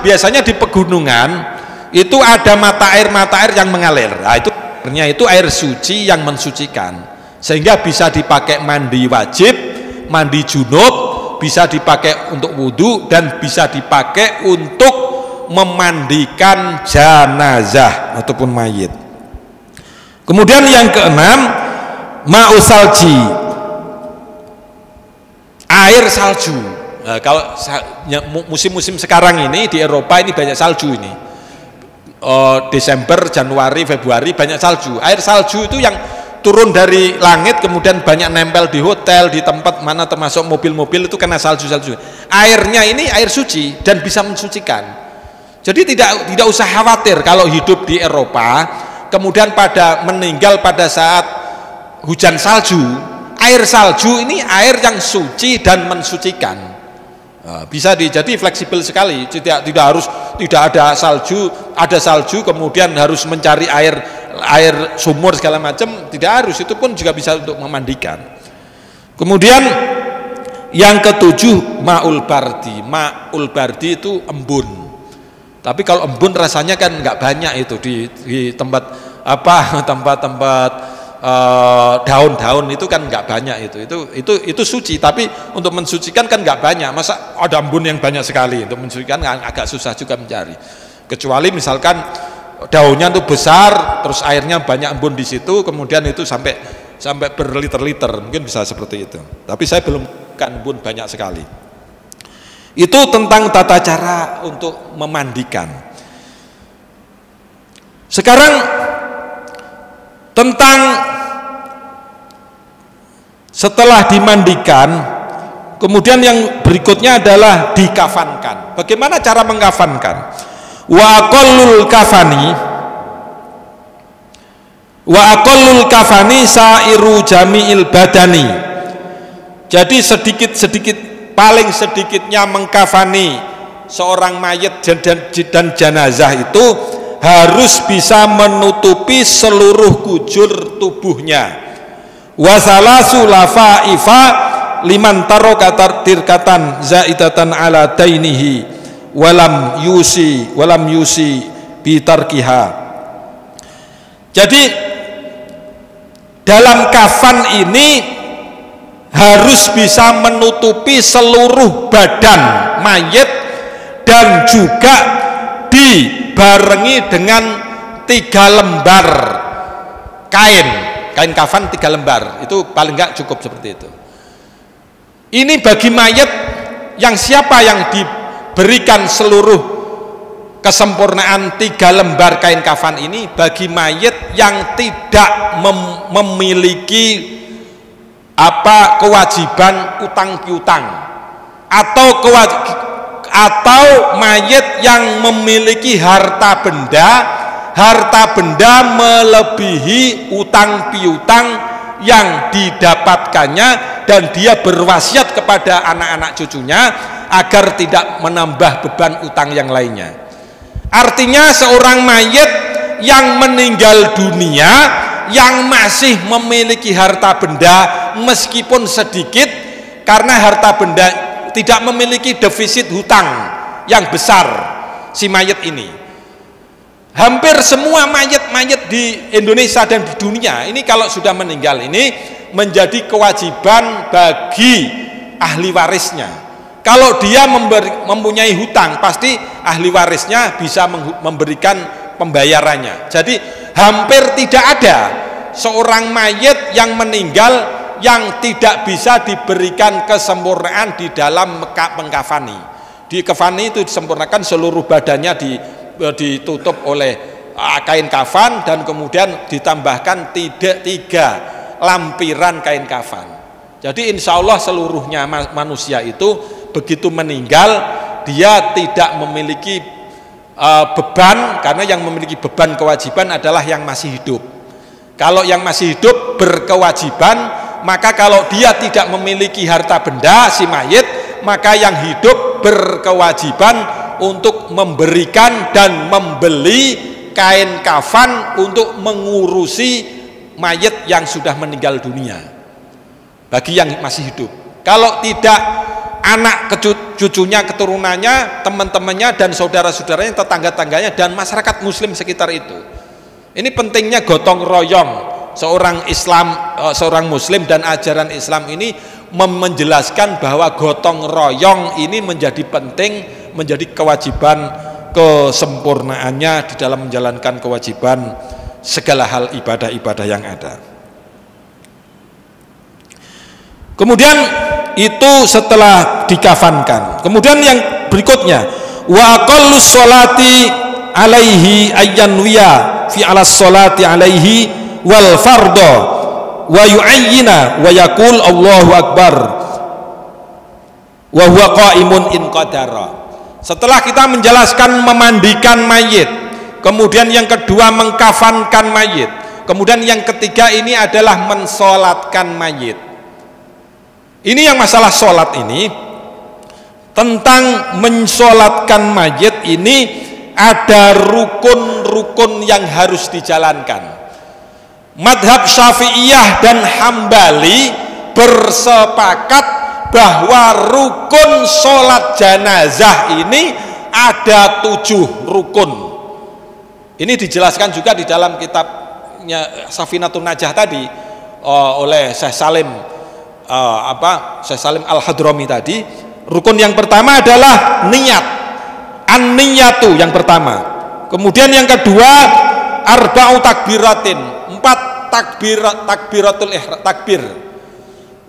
Biasanya di pegunungan itu ada mata air yang mengalir. Nah, itu air suci yang mensucikan, sehingga bisa dipakai mandi wajib, mandi junub, bisa dipakai untuk wudhu, dan bisa dipakai untuk memandikan jenazah ataupun mayit. Kemudian yang keenam, ma'usalji, air salju. Nah, kalau musim-musim sekarang ini di Eropa ini banyak salju ini. Desember, Januari, Februari banyak salju. Air salju itu yang turun dari langit kemudian banyak nempel di hotel, di tempat mana termasuk mobil-mobil itu kena salju-salju. Airnya ini air suci dan bisa mensucikan. Jadi tidak usah khawatir kalau hidup di Eropa kemudian pada meninggal pada saat hujan salju. Air salju ini air yang suci dan mensucikan. Bisa jadi fleksibel sekali, tidak ada salju kemudian harus mencari air sumur segala macam, tidak harus, itu pun juga bisa untuk memandikan. Kemudian yang ketujuh ma'ul bardi itu embun. Tapi kalau embun rasanya kan nggak banyak itu di tempat daun-daun itu kan nggak banyak itu suci, tapi untuk mensucikan kan nggak banyak. Masa ada embun yang banyak sekali, untuk mensucikan agak susah juga mencari, kecuali misalkan daunnya itu besar terus airnya banyak embun di situ, kemudian itu sampai berliter-liter, mungkin bisa seperti itu. Tapi saya belum kan embun banyak sekali. Itu tentang tata cara untuk memandikan. Sekarang tentang setelah dimandikan, kemudian yang berikutnya adalah dikafankan. Bagaimana cara mengkafankan? Wa aqallul kafani sairu jami'il badani. Jadi paling sedikitnya mengkafani seorang mayit dan jenazah itu harus bisa menutupi seluruh kujur tubuhnya. Wasalasu lafaifa liman taroka tirkatan zaidatan ala dainihi walam yusi bitarkiha. Jadi dalam kafan ini harus bisa menutupi seluruh badan mayit dan juga dibarengi dengan 3 lembar kain kafan 3 lembar, itu paling enggak cukup seperti itu. Ini bagi mayit yang siapa yang diberikan seluruh kesempurnaan 3 lembar kain kafan ini, bagi mayit yang tidak memiliki kewajiban utang piutang atau mayit yang memiliki harta benda melebihi utang piutang yang didapatkannya, dan dia berwasiat kepada anak-anak cucunya agar tidak menambah beban utang yang lainnya. Artinya seorang mayit yang meninggal dunia yang masih memiliki harta benda meskipun sedikit, karena harta benda tidak memiliki defisit hutang yang besar si mayit ini. Hampir semua mayit di Indonesia dan di dunia ini kalau sudah meninggal ini menjadi kewajiban bagi ahli warisnya. Kalau dia mempunyai hutang, pasti ahli warisnya bisa memberikan pembayarannya. Jadi hampir tidak ada seorang mayit yang meninggal yang tidak bisa diberikan kesempurnaan di dalam mengkafani. Di kafani itu disempurnakan seluruh badannya ditutup oleh kain kafan dan kemudian ditambahkan 3 lampiran kain kafan. Jadi insya Allah seluruhnya manusia itu begitu meninggal dia tidak memiliki beban, karena yang memiliki beban kewajiban adalah yang masih hidup. Kalau yang masih hidup berkewajiban, maka kalau dia tidak memiliki harta benda si mayit, maka yang hidup berkewajiban untuk memberikan dan membeli kain kafan untuk mengurusi mayit yang sudah meninggal dunia bagi yang masih hidup. Kalau tidak, anak cucunya, keturunannya, teman-temannya dan saudara-saudaranya, tetangga-tangganya dan masyarakat muslim sekitar itu. Ini pentingnya gotong royong seorang muslim, dan ajaran Islam ini menjelaskan bahwa gotong royong ini menjadi penting, menjadi kewajiban kesempurnaannya di dalam menjalankan kewajiban segala hal ibadah-ibadah yang ada. Kemudian itu setelah dikafankan. Kemudian yang berikutnya, wa aqallus sholati alaihi ayyanwiya fi ala sholati alaihi wal fardo wa yu'ayyina wa yaqul Allahu akbar wa huwa qaimun in qadara. Setelah kita menjelaskan memandikan mayit, kemudian yang kedua mengkafankan mayit, kemudian yang ketiga ini adalah mensolatkan mayit. Ini yang masalah solat ini, tentang mensolatkan mayit ini ada rukun-rukun yang harus dijalankan. Madhab Syafi'iyah dan Hambali bersepakat bahwa rukun sholat jenazah ini ada 7 rukun. Ini dijelaskan juga di dalam kitabnya Safinatun Najah tadi oleh Syekh Salim Syekh Salim Al-Hadrami tadi. Rukun yang pertama adalah niat, an-niyatu yang pertama. Kemudian yang kedua arba'u takbiratin, 4 takbiratul takbir.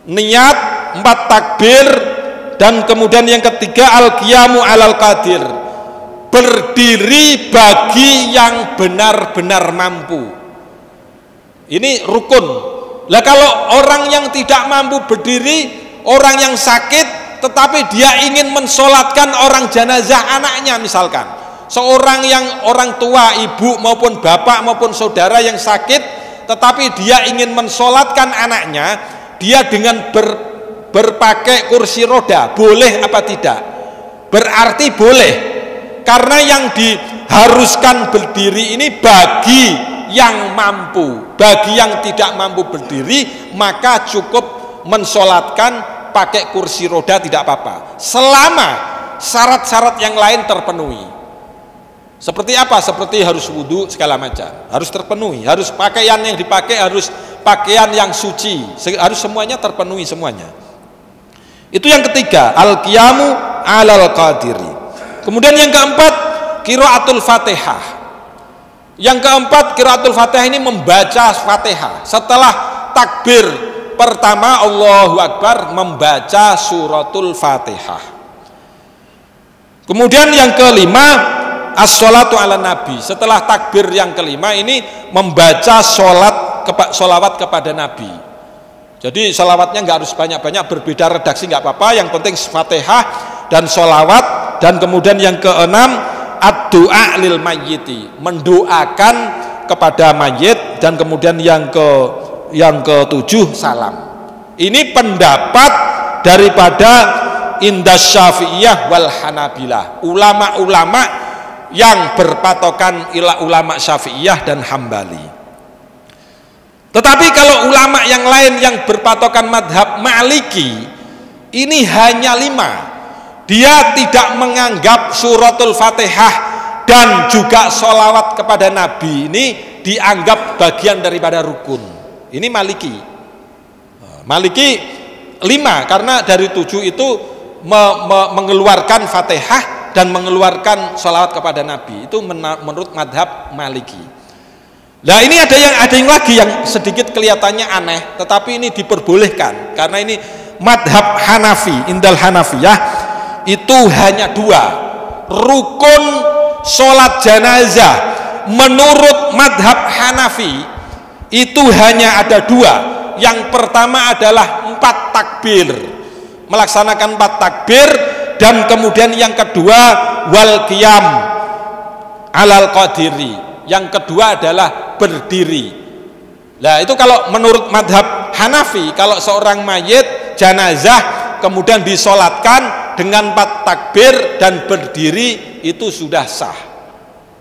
Niat 4 takbir, dan kemudian yang ketiga al-qiyamu alal qadir, berdiri bagi yang benar-benar mampu. Ini rukun. Lah kalau orang yang tidak mampu berdiri, orang yang sakit tetapi dia ingin mensolatkan orang jenazah anaknya, misalkan seorang yang orang tua, ibu maupun bapak maupun saudara yang sakit, tetapi dia ingin mensolatkan anaknya, dia dengan berpakai kursi roda, boleh apa tidak? Berarti boleh, karena yang diharuskan berdiri ini bagi yang mampu. Bagi yang tidak mampu berdiri, maka cukup mensolatkan pakai kursi roda, tidak apa-apa, selama syarat-syarat yang lain terpenuhi. Seperti apa? Seperti harus wudhu segala macam, harus terpenuhi, harus pakaian yang dipakai harus pakaian yang suci, harus semuanya terpenuhi semuanya. Itu yang ketiga, al-qiyamu alal qadiri. Kemudian yang keempat, qiraatul Fatihah. Yang keempat, qiraatul Fatihah ini membaca Fatihah. Setelah takbir pertama Allahu Akbar, membaca suratul Fatihah. Kemudian yang kelima, as-sholatu ala nabi. Setelah takbir yang kelima ini membaca sholawat kepada Nabi. Jadi sholawatnya nggak harus banyak-banyak, berbeda redaksi nggak apa-apa, yang penting Fatihah dan sholawat. Dan kemudian yang keenam, ad-du'a lil mayyiti, mendoakan kepada mayit. Dan kemudian yang ketujuh, salam. Ini pendapat daripada Indas Syafi'iyah wal Hanabilah, ulama-ulama yang berpatokan ulama Syafi'iyah dan Hambali. Tetapi kalau ulama yang lain yang berpatokan madhab Maliki, ini hanya 5. Dia tidak menganggap suratul Fatihah dan juga sholawat kepada Nabi ini dianggap bagian daripada rukun. Ini Maliki. Maliki 5, karena dari 7 itu mengeluarkan Fatihah dan mengeluarkan sholawat kepada Nabi. Itu menurut madhab Maliki. Nah ini ada yang lagi yang sedikit kelihatannya aneh, tetapi ini diperbolehkan karena ini madhab Hanafi, Indal Hanafiyah itu hanya 2 rukun sholat jenazah. Menurut madhab Hanafi itu hanya ada 2. Yang pertama adalah 4 takbir, melaksanakan 4 takbir, dan kemudian yang kedua wal qiyam alal qadiri, yang kedua adalah berdiri. Nah itu kalau menurut madhab Hanafi, kalau seorang mayit jenazah kemudian disolatkan dengan 4 takbir dan berdiri, itu sudah sah.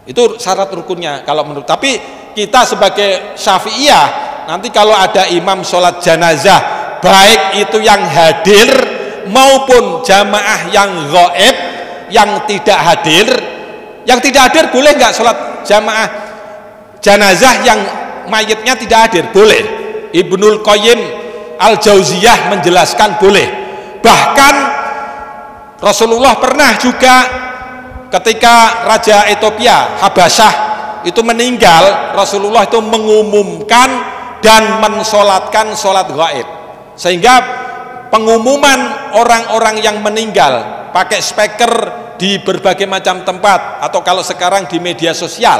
Itu syarat rukunnya kalau menurut. Tapi kita sebagai Syafi'iyah, nanti kalau ada imam sholat jenazah, baik itu yang hadir maupun jamaah yang ghaib, yang tidak hadir. Yang tidak hadir boleh nggak sholat jamaah jenazah yang mayitnya tidak hadir? Boleh. Ibnul Qayyim Al-Jauziyah menjelaskan boleh. Bahkan Rasulullah pernah juga ketika Raja Ethiopia Habasyah itu meninggal, Rasulullah itu mengumumkan dan mensolatkan sholat gaib, sehingga pengumuman orang-orang yang meninggal pakai speaker di berbagai macam tempat atau kalau sekarang di media sosial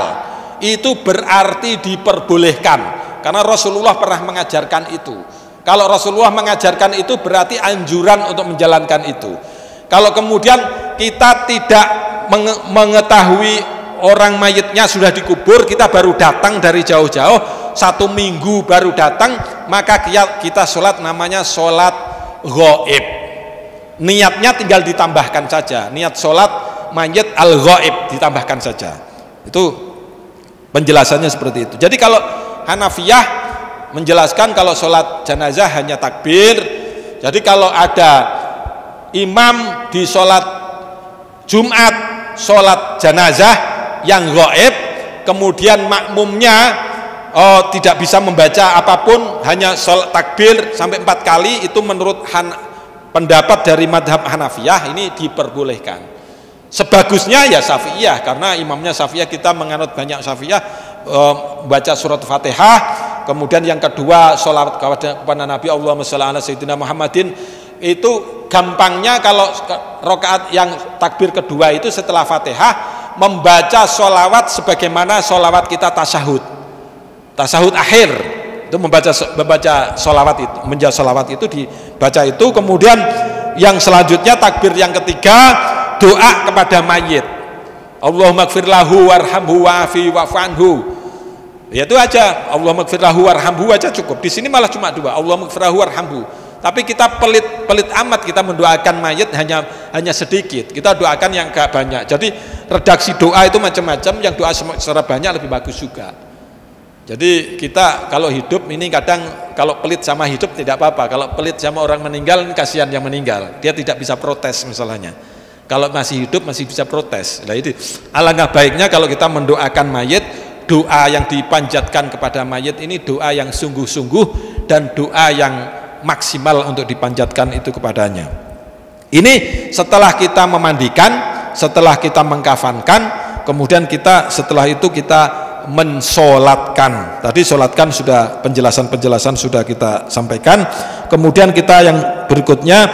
itu berarti diperbolehkan, karena Rasulullah pernah mengajarkan itu. Kalau Rasulullah mengajarkan itu berarti anjuran untuk menjalankan itu. Kalau kemudian kita tidak mengetahui orang mayitnya sudah dikubur, kita baru datang dari jauh-jauh, 1 minggu baru datang, maka kita sholat namanya sholat ghaib. Niatnya tinggal ditambahkan saja, niat sholat mayit al-ghaib ditambahkan saja. Itu penjelasannya seperti itu. Jadi kalau Hanafiyah menjelaskan kalau sholat jenazah hanya takbir. Jadi kalau ada imam di sholat Jumat, sholat jenazah yang ghaib, kemudian makmumnya tidak bisa membaca apapun, hanya sholat takbir sampai 4 kali, itu menurut pendapat dari madhab Hanafiyah ini diperbolehkan. Sebagusnya ya Syafi'iyah, karena imamnya Syafi'iyah, kita menganut banyak Syafi'iyah, baca surat Fatihah, kemudian yang kedua sholawat kepada Nabi, Allahumma sholli ala sayyidina Muhammadin. Itu gampangnya kalau rakaat yang takbir kedua itu setelah Fatihah membaca sholawat sebagaimana sholawat kita tasyahud akhir, itu membaca sholawat itu, menjadi sholawat itu dibaca itu. Kemudian yang selanjutnya takbir yang ketiga doa kepada mayit, Allahumma gfir lahu warhamhu wa'afi wa'fu anhu. Ya itu aja, Allahumma gfir lahu warhamhu aja cukup. Di sini malah cuma 2, Allahumma gfir lahu warhamhu. Tapi kita pelit amat, kita mendoakan mayit hanya sedikit, kita doakan yang gak banyak. Jadi redaksi doa itu macam-macam, yang doa secara banyak lebih bagus juga. Jadi kita kalau hidup ini kadang kalau pelit sama hidup tidak apa-apa, kalau pelit sama orang meninggal ini kasihan yang meninggal, dia tidak bisa protes misalnya. Kalau masih hidup masih bisa protes. Nah itu alangkah baiknya kalau kita mendoakan mayit, doa yang dipanjatkan kepada mayit ini doa yang sungguh-sungguh dan doa yang maksimal untuk dipanjatkan itu kepadanya. Ini setelah kita memandikan, setelah kita mengkafankan, kemudian kita setelah itu kita mensolatkan. Tadi solatkan sudah, penjelasan sudah kita sampaikan. Kemudian kita yang berikutnya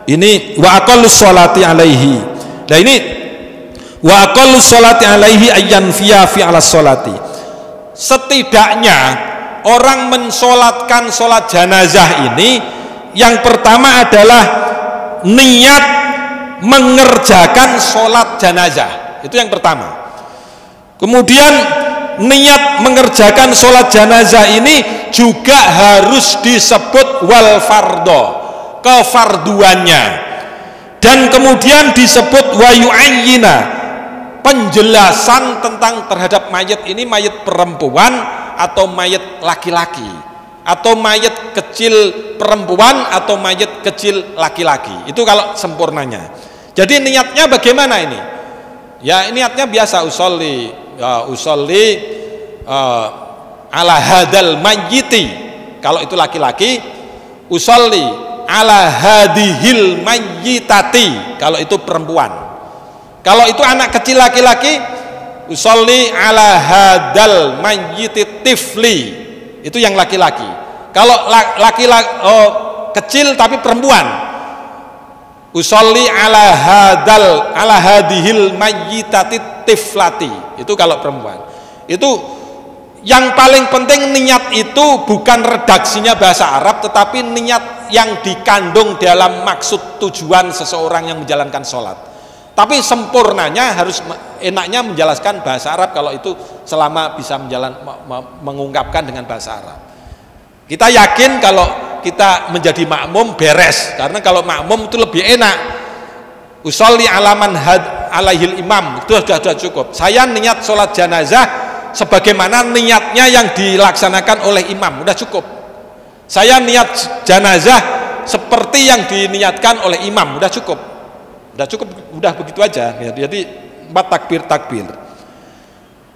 ini wa aqallus sholati alaihi. Nah ini wa aqallus sholati alaihi ayyan fiya fi ala sholati. Setidaknya orang mensolatkan sholat jenazah ini, yang pertama adalah niat mengerjakan sholat jenazah, itu yang pertama. Kemudian niat mengerjakan sholat jenazah ini juga harus disebut wal fardo, kefarduannya, dan kemudian disebut wa yu'ayyina, penjelasan tentang terhadap mayit ini, mayit perempuan atau mayit laki-laki, atau mayit kecil perempuan atau mayit kecil laki-laki. Itu kalau sempurnanya. Jadi niatnya bagaimana ini? Ya niatnya biasa, usolli ala hadal mayyiti, kalau itu laki-laki, usolli ala hadihil mayyitati kalau itu perempuan. Kalau itu anak kecil laki-laki, usolli ala hadal mayyiti tifli, itu yang laki-laki. Kalau laki-laki kecil tapi perempuan, usolli ala hadihil mayyitati tiflati, itu kalau perempuan. Itu yang paling penting, niat itu bukan redaksinya bahasa Arab, tetapi niat yang dikandung dalam maksud tujuan seseorang yang menjalankan sholat. Tapi sempurnanya harus enaknya menjelaskan bahasa Arab kalau itu selama bisa mengungkapkan dengan bahasa Arab. Kita yakin kalau kita menjadi makmum beres, karena kalau makmum itu lebih enak. Usolli alaman alaihil imam, itu sudah cukup. Saya niat sholat jenazah sebagaimana niatnya yang dilaksanakan oleh imam, udah cukup. Saya niat jenazah seperti yang diniatkan oleh imam, udah cukup. Udah begitu aja. Jadi 4 takbir.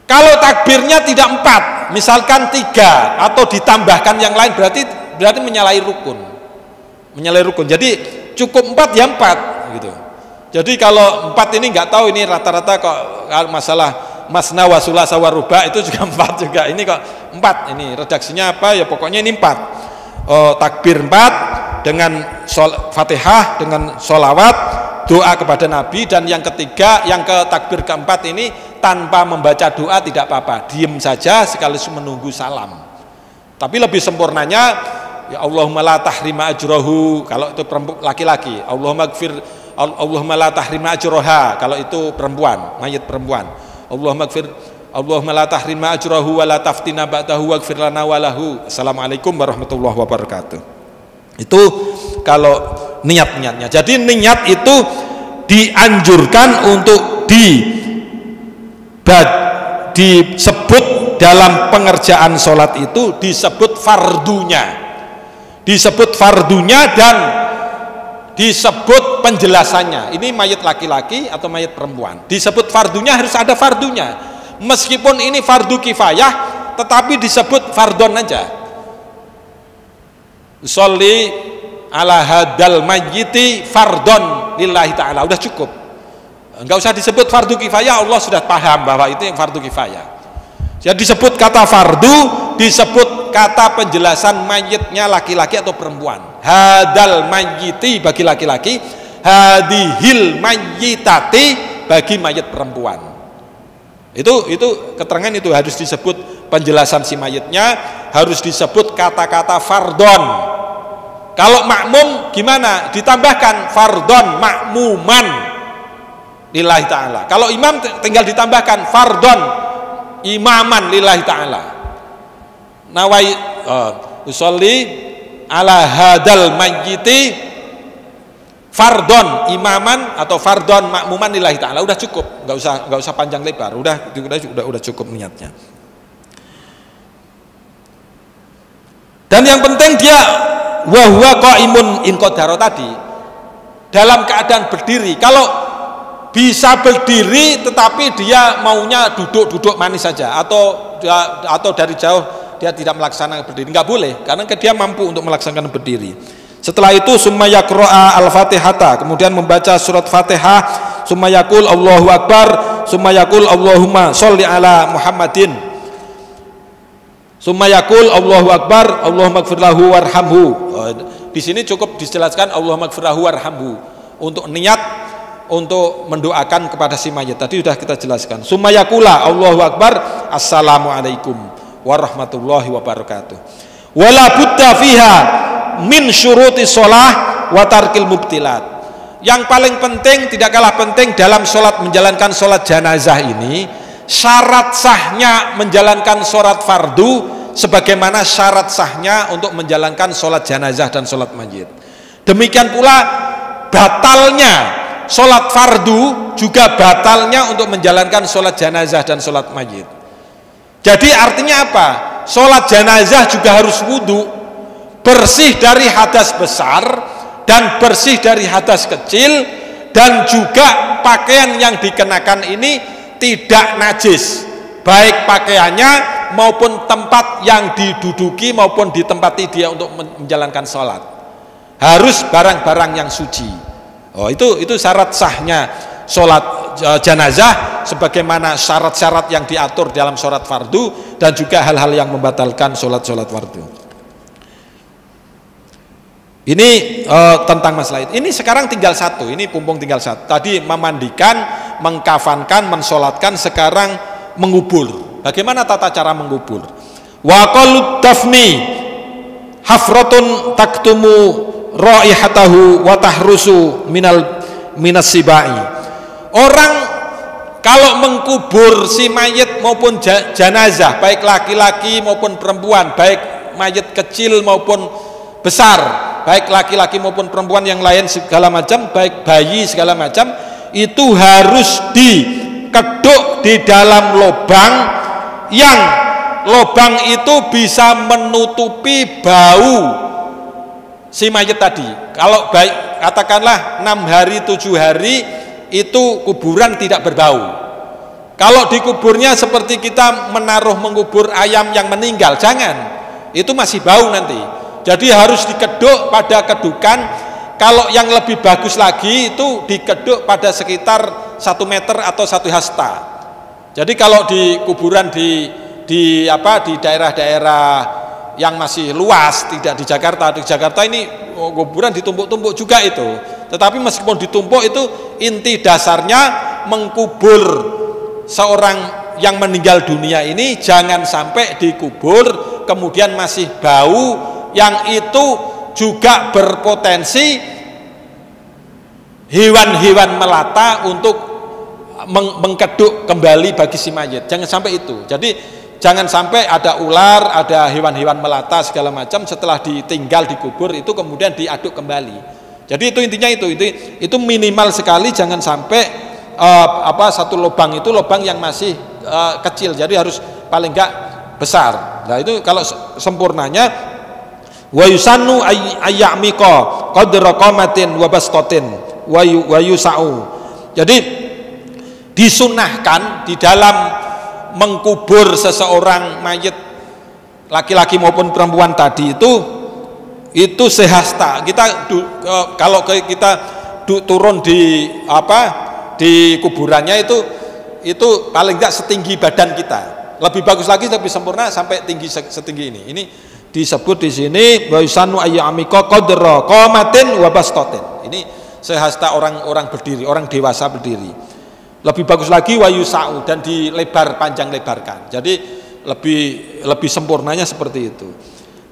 Kalau takbirnya tidak 4, misalkan 3 atau ditambahkan yang lain, berarti menyalahi rukun. Jadi cukup 4 ya 4 gitu. Jadi kalau 4 ini nggak tahu, ini rata-rata kok masalah masna wa sulasa wa ruba itu juga 4 juga. Ini kok 4, ini redaksinya apa ya, pokoknya ini 4. Takbir 4 dengan Fatihah, dengan sholawat, doa kepada Nabi, dan yang ketiga, yang ke takbir keempat ini tanpa membaca doa tidak apa-apa, diem saja sekaligus menunggu salam. Tapi lebih sempurnanya ya Allahumma la tahrima ajrahu kalau itu laki-laki, Allahumma la tahrima ajroha kalau itu perempuan, mayit perempuan. Allahumma la tahrima ajrahu wa la taftina ba'dahu waghfir lana wa lahu. Assalamualaikum warahmatullahi wabarakatuh. Itu kalau niatnya. Jadi niat itu dianjurkan untuk disebut dalam pengerjaan sholat, itu disebut fardunya dan disebut penjelasannya. Ini mayit laki-laki atau mayit perempuan, disebut fardunya, harus ada fardunya. Meskipun ini fardu kifayah tetapi disebut fardon aja. Sholli ala hadal mayyiti fardon lillahi ta'ala, udah cukup, enggak usah disebut fardu kifayah. Allah sudah paham bahwa itu yang fardu kifayah. Jadi disebut kata fardu, disebut kata penjelasan mayitnya laki-laki atau perempuan. Hadal mayyiti bagi laki-laki, hadihil mayyitati bagi mayit perempuan. Itu keterangan itu harus disebut penjelasan si mayitnya, harus disebut kata-kata fardon. Kalau makmum gimana? Ditambahkan fardon makmuman lillahi ta'ala. Kalau imam tinggal ditambahkan fardon imaman lillahi ta'ala. Nawai usolli ala hadal mayyiti fardon imaman atau fardon makmuman lillahi ta'ala, udah cukup, nggak usah panjang lebar, udah cukup niatnya. Dan yang penting dia wa huwa qaimun in qadara tadi, dalam keadaan berdiri. Kalau bisa berdiri tetapi dia maunya duduk manis saja, atau dari jauh dia tidak melaksanakan berdiri, nggak boleh, karena dia mampu untuk melaksanakan berdiri. Setelah itu summa yaqra'a al-fatihata, kemudian membaca surat Fatihah, summa yaqul Allahu akbar, summa yaqul Allahumma sholli ala Muhammadin, summa yaqul Allahu akbar, Allahumma ighfir lahu warhamhu. Di sini cukup dijelaskan Allahumma ighfir lahu warhamhu untuk niat untuk mendoakan kepada si mayit. Tadi sudah kita jelaskan. Summa yaqula Allahu akbar, assalamualaikum warahmatullahi wabarakatuh. Wala budda fiha min syuruti sholah wa tarkil mubtilat. Yang paling penting, tidak kalah penting dalam sholat, menjalankan sholat jenazah ini, syarat sahnya menjalankan sholat fardu sebagaimana syarat sahnya untuk menjalankan sholat jenazah dan sholat mayit. Demikian pula batalnya sholat fardu juga batalnya untuk menjalankan sholat jenazah dan sholat mayit. Jadi artinya apa? Sholat jenazah juga harus wudhu, bersih dari hadas besar dan bersih dari hadas kecil, dan juga pakaian yang dikenakan ini tidak najis, baik pakaiannya maupun tempat yang diduduki maupun ditempati dia untuk menjalankan sholat, harus barang-barang yang suci. Itu syarat sahnya sholat jenazah, sebagaimana syarat-syarat yang diatur dalam sholat fardu dan juga hal-hal yang membatalkan sholat fardu. Ini tentang masalah itu. Ini sekarang tinggal satu, ini pumpung tinggal satu. Tadi memandikan, mengkafankan, mensolatkan, sekarang mengubur. Bagaimana tata cara mengubur? Wa qalut dafni hafratun taktumu raihatahu wa tahrusu minas sibai. Orang kalau mengkubur si mayit maupun jenazah, baik laki-laki maupun perempuan, baik mayit kecil maupun besar, baik laki-laki maupun perempuan yang lain segala macam, baik bayi segala macam, itu harus dikeduk di dalam lubang yang lubang itu bisa menutupi bau si mayit tadi. Kalau baik katakanlah 6 hari 7 hari itu kuburan tidak berbau. Kalau dikuburnya seperti kita mengubur ayam yang meninggal, jangan, itu masih bau nanti. Jadi harus dikeduk pada kedukan. Kalau yang lebih bagus lagi itu dikeduk pada sekitar 1 meter atau 1 hasta. Jadi kalau di kuburan di daerah-daerah yang masih luas, tidak di Jakarta ini kuburan ditumpuk-tumpuk juga itu. Tetapi meskipun ditumpuk itu inti dasarnya mengkubur seorang yang meninggal dunia ini jangan sampai dikubur kemudian masih bau yang itu juga berpotensi hewan-hewan melata untuk mengkeduk kembali bagi si mayit. Jangan sampai itu. Jadi jangan sampai ada ular, ada hewan-hewan melata segala macam setelah ditinggal dikubur itu kemudian diaduk kembali. Jadi itu intinya itu minimal sekali, jangan sampai satu lubang itu lubang yang masih kecil. Jadi harus paling enggak besar. Nah itu kalau sempurnanya wa yusannu ayyamika qadra qamatin wa bastatin wa yusau. Jadi disunahkan di dalam mengkubur seseorang mayit laki-laki maupun perempuan tadi itu sehasta. Kalau kita turun di kuburannya itu paling enggak setinggi badan kita. Lebih bagus lagi, lebih sempurna sampai tinggi setinggi ini. Ini disebut di sini wa yusannu ayyamika qadra qamatin wa bastatin. Ini sehasta orang berdiri, orang dewasa berdiri. Lebih bagus lagi wa yusau, dan panjang lebarkan. Jadi lebih sempurnanya seperti itu.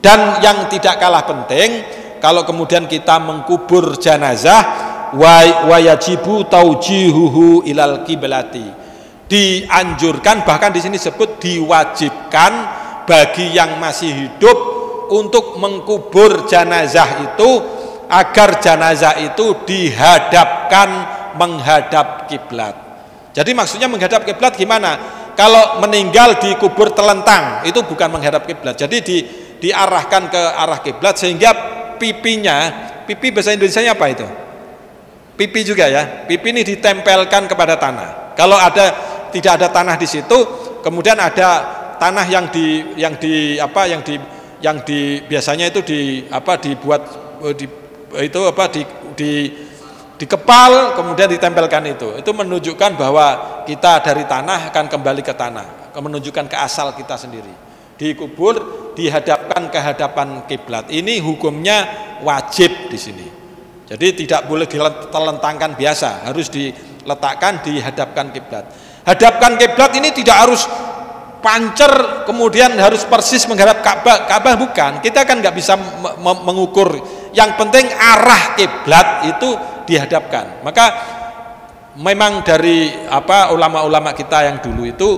Dan yang tidak kalah penting, kalau kemudian kita mengkubur jenazah wa yajibu taujihuhu ilal kiblati. Dianjurkan, bahkan di sini disebut diwajibkan bagi yang masih hidup untuk mengkubur jenazah itu agar jenazah itu dihadapkan menghadap kiblat. Jadi maksudnya menghadap kiblat gimana? Kalau meninggal dikubur telentang itu bukan menghadap kiblat. Jadi diarahkan ke arah kiblat sehingga pipi bahasa Indonesianya apa itu? Pipi juga ya. Pipi ini ditempelkan kepada tanah. Kalau tidak ada tanah di situ, kemudian ada tanah yang biasanya itu dikepal kemudian ditempelkan itu menunjukkan bahwa kita dari tanah akan kembali ke tanah, menunjukkan ke asal kita sendiri. Dikubur dihadapkan ke hadapan kiblat. Ini hukumnya wajib di sini. Jadi tidak boleh dilentangkan biasa, harus diletakkan dihadapkan kiblat. Hadapkan kiblat ini tidak harus pancer kemudian harus persis menghadap Ka'bah bukan. Kita kan nggak bisa mengukur. Yang penting arah kiblat itu dihadapkan. Maka memang dari ulama-ulama kita yang dulu itu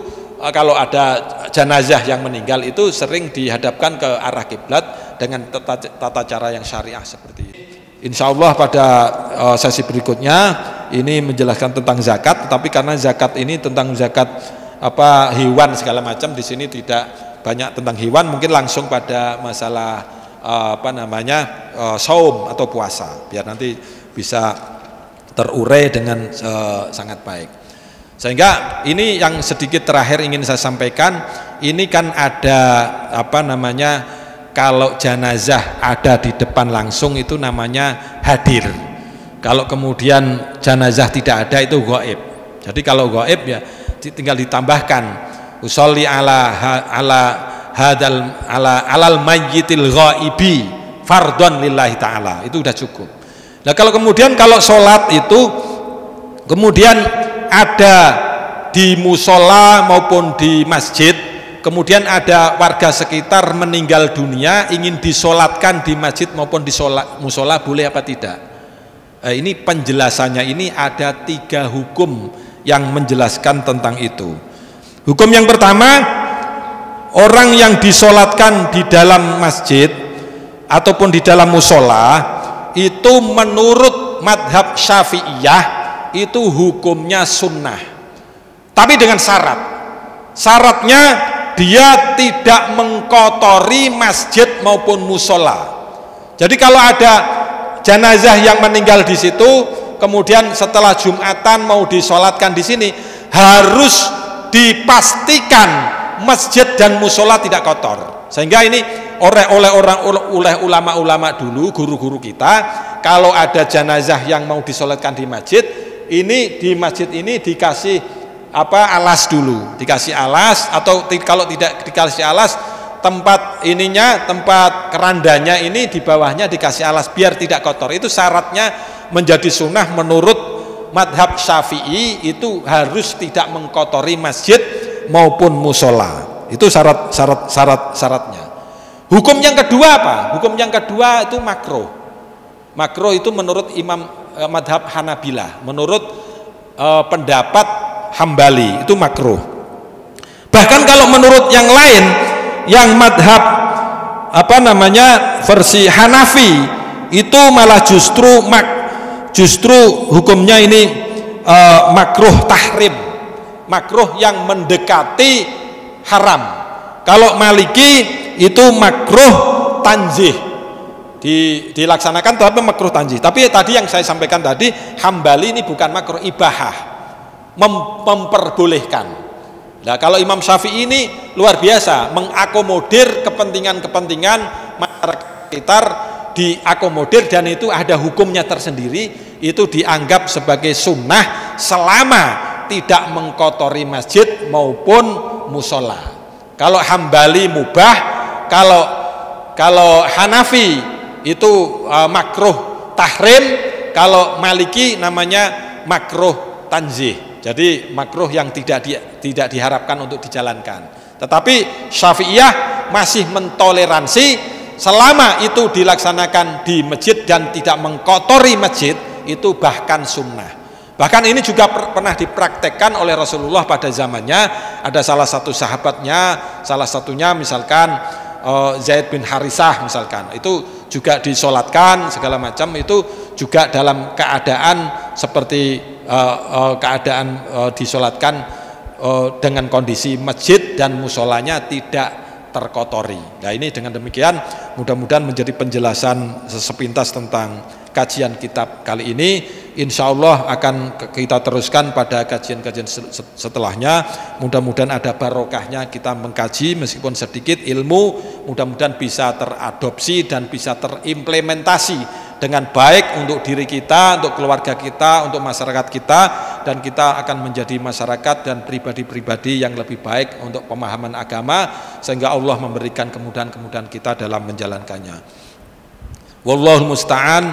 kalau ada jenazah yang meninggal itu sering dihadapkan ke arah kiblat dengan tata cara yang syariah seperti ini. Insya Allah pada sesi berikutnya ini menjelaskan tentang zakat, tetapi karena zakat ini tentang zakat hewan segala macam, di sini tidak banyak tentang hewan, mungkin langsung pada masalah saum atau puasa, biar nanti bisa terurai dengan sangat baik. Sehingga ini yang sedikit terakhir ingin saya sampaikan, ini kan ada kalau jenazah ada di depan langsung itu namanya hadir. Kalau kemudian jenazah tidak ada itu ghaib. Jadi kalau ghaib ya tinggal ditambahkan usolli alal mayyitil ghaibi fardhon lillahi ta'ala, itu udah cukup. Nah kalau sholat itu kemudian ada di musola maupun di masjid, kemudian ada warga sekitar meninggal dunia ingin disolatkan di masjid maupun di musola, boleh apa tidak? Ini penjelasannya, ini ada 3 hukum yang menjelaskan tentang itu. Hukum yang pertama, orang yang disolatkan di dalam masjid ataupun di dalam musola itu menurut madhab Syafi'iyah itu hukumnya sunnah, tapi dengan syaratnya dia tidak mengkotori masjid maupun musola. Jadi kalau ada jenazah yang meninggal di situ, kemudian setelah Jumatan mau disolatkan di sini, harus dipastikan masjid dan musola tidak kotor. Sehingga ini oleh ulama-ulama dulu, guru-guru kita, kalau ada jenazah yang mau disolatkan di masjid, ini di masjid ini dikasih alas dulu, dikasih alas, atau kalau tidak dikasih alas tempat ininya, tempat kerandanya ini di bawahnya dikasih alas biar tidak kotor. Itu syaratnya menjadi sunnah menurut madhab Syafi'i, itu harus tidak mengkotori masjid maupun musola. Itu syaratnya. Hukum yang kedua apa? Hukum yang kedua itu makruh. Makruh itu menurut Imam madhab Hanabilah, menurut pendapat Hambali itu makruh. Bahkan kalau menurut yang lain, yang madhab versi Hanafi itu malah justru hukumnya ini makruh tahrim, makruh yang mendekati haram. Kalau Maliki itu makruh tanzih, dilaksanakan tapi makruh tanzih. Tapi tadi yang saya sampaikan tadi, Hambali ini bukan makruh, ibahah, memperbolehkan. Nah, kalau Imam Syafi'i ini luar biasa, mengakomodir kepentingan-kepentingan masyarakat sekitar, diakomodir dan itu ada hukumnya tersendiri, itu dianggap sebagai sunnah selama tidak mengkotori masjid maupun musola. Kalau Hambali mubah, kalau Hanafi itu makruh tahrim, kalau Maliki namanya makruh tanzih. Jadi makruh yang tidak diharapkan untuk dijalankan. Tetapi Syafi'iyah masih mentoleransi selama itu dilaksanakan di masjid dan tidak mengkotori masjid, itu bahkan sunnah. Bahkan ini juga pernah dipraktekkan oleh Rasulullah pada zamannya. Ada salah satu sahabatnya, salah satunya misalkan Zaid bin Harisah misalkan, itu juga disolatkan segala macam, itu juga dalam keadaan seperti disolatkan dengan kondisi masjid dan musolanya tidak terkotori. Nah, ini dengan demikian mudah-mudahan menjadi penjelasan sepintas tentang kajian kitab kali ini. Insya Allah akan kita teruskan pada kajian-kajian setelahnya. Mudah-mudahan ada barokahnya kita mengkaji, meskipun sedikit ilmu, mudah-mudahan bisa teradopsi dan bisa terimplementasi dengan baik untuk diri kita, untuk keluarga kita, untuk masyarakat kita, dan kita akan menjadi masyarakat dan pribadi-pribadi yang lebih baik untuk pemahaman agama, sehingga Allah memberikan kemudahan-kemudahan kita dalam menjalankannya. Wallahul musta'an,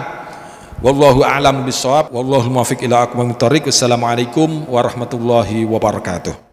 wallahu a'lam bishawab, wallahul muwaffiq ila aqwamit thoriq. Wassalamualaikum warahmatullahi wabarakatuh.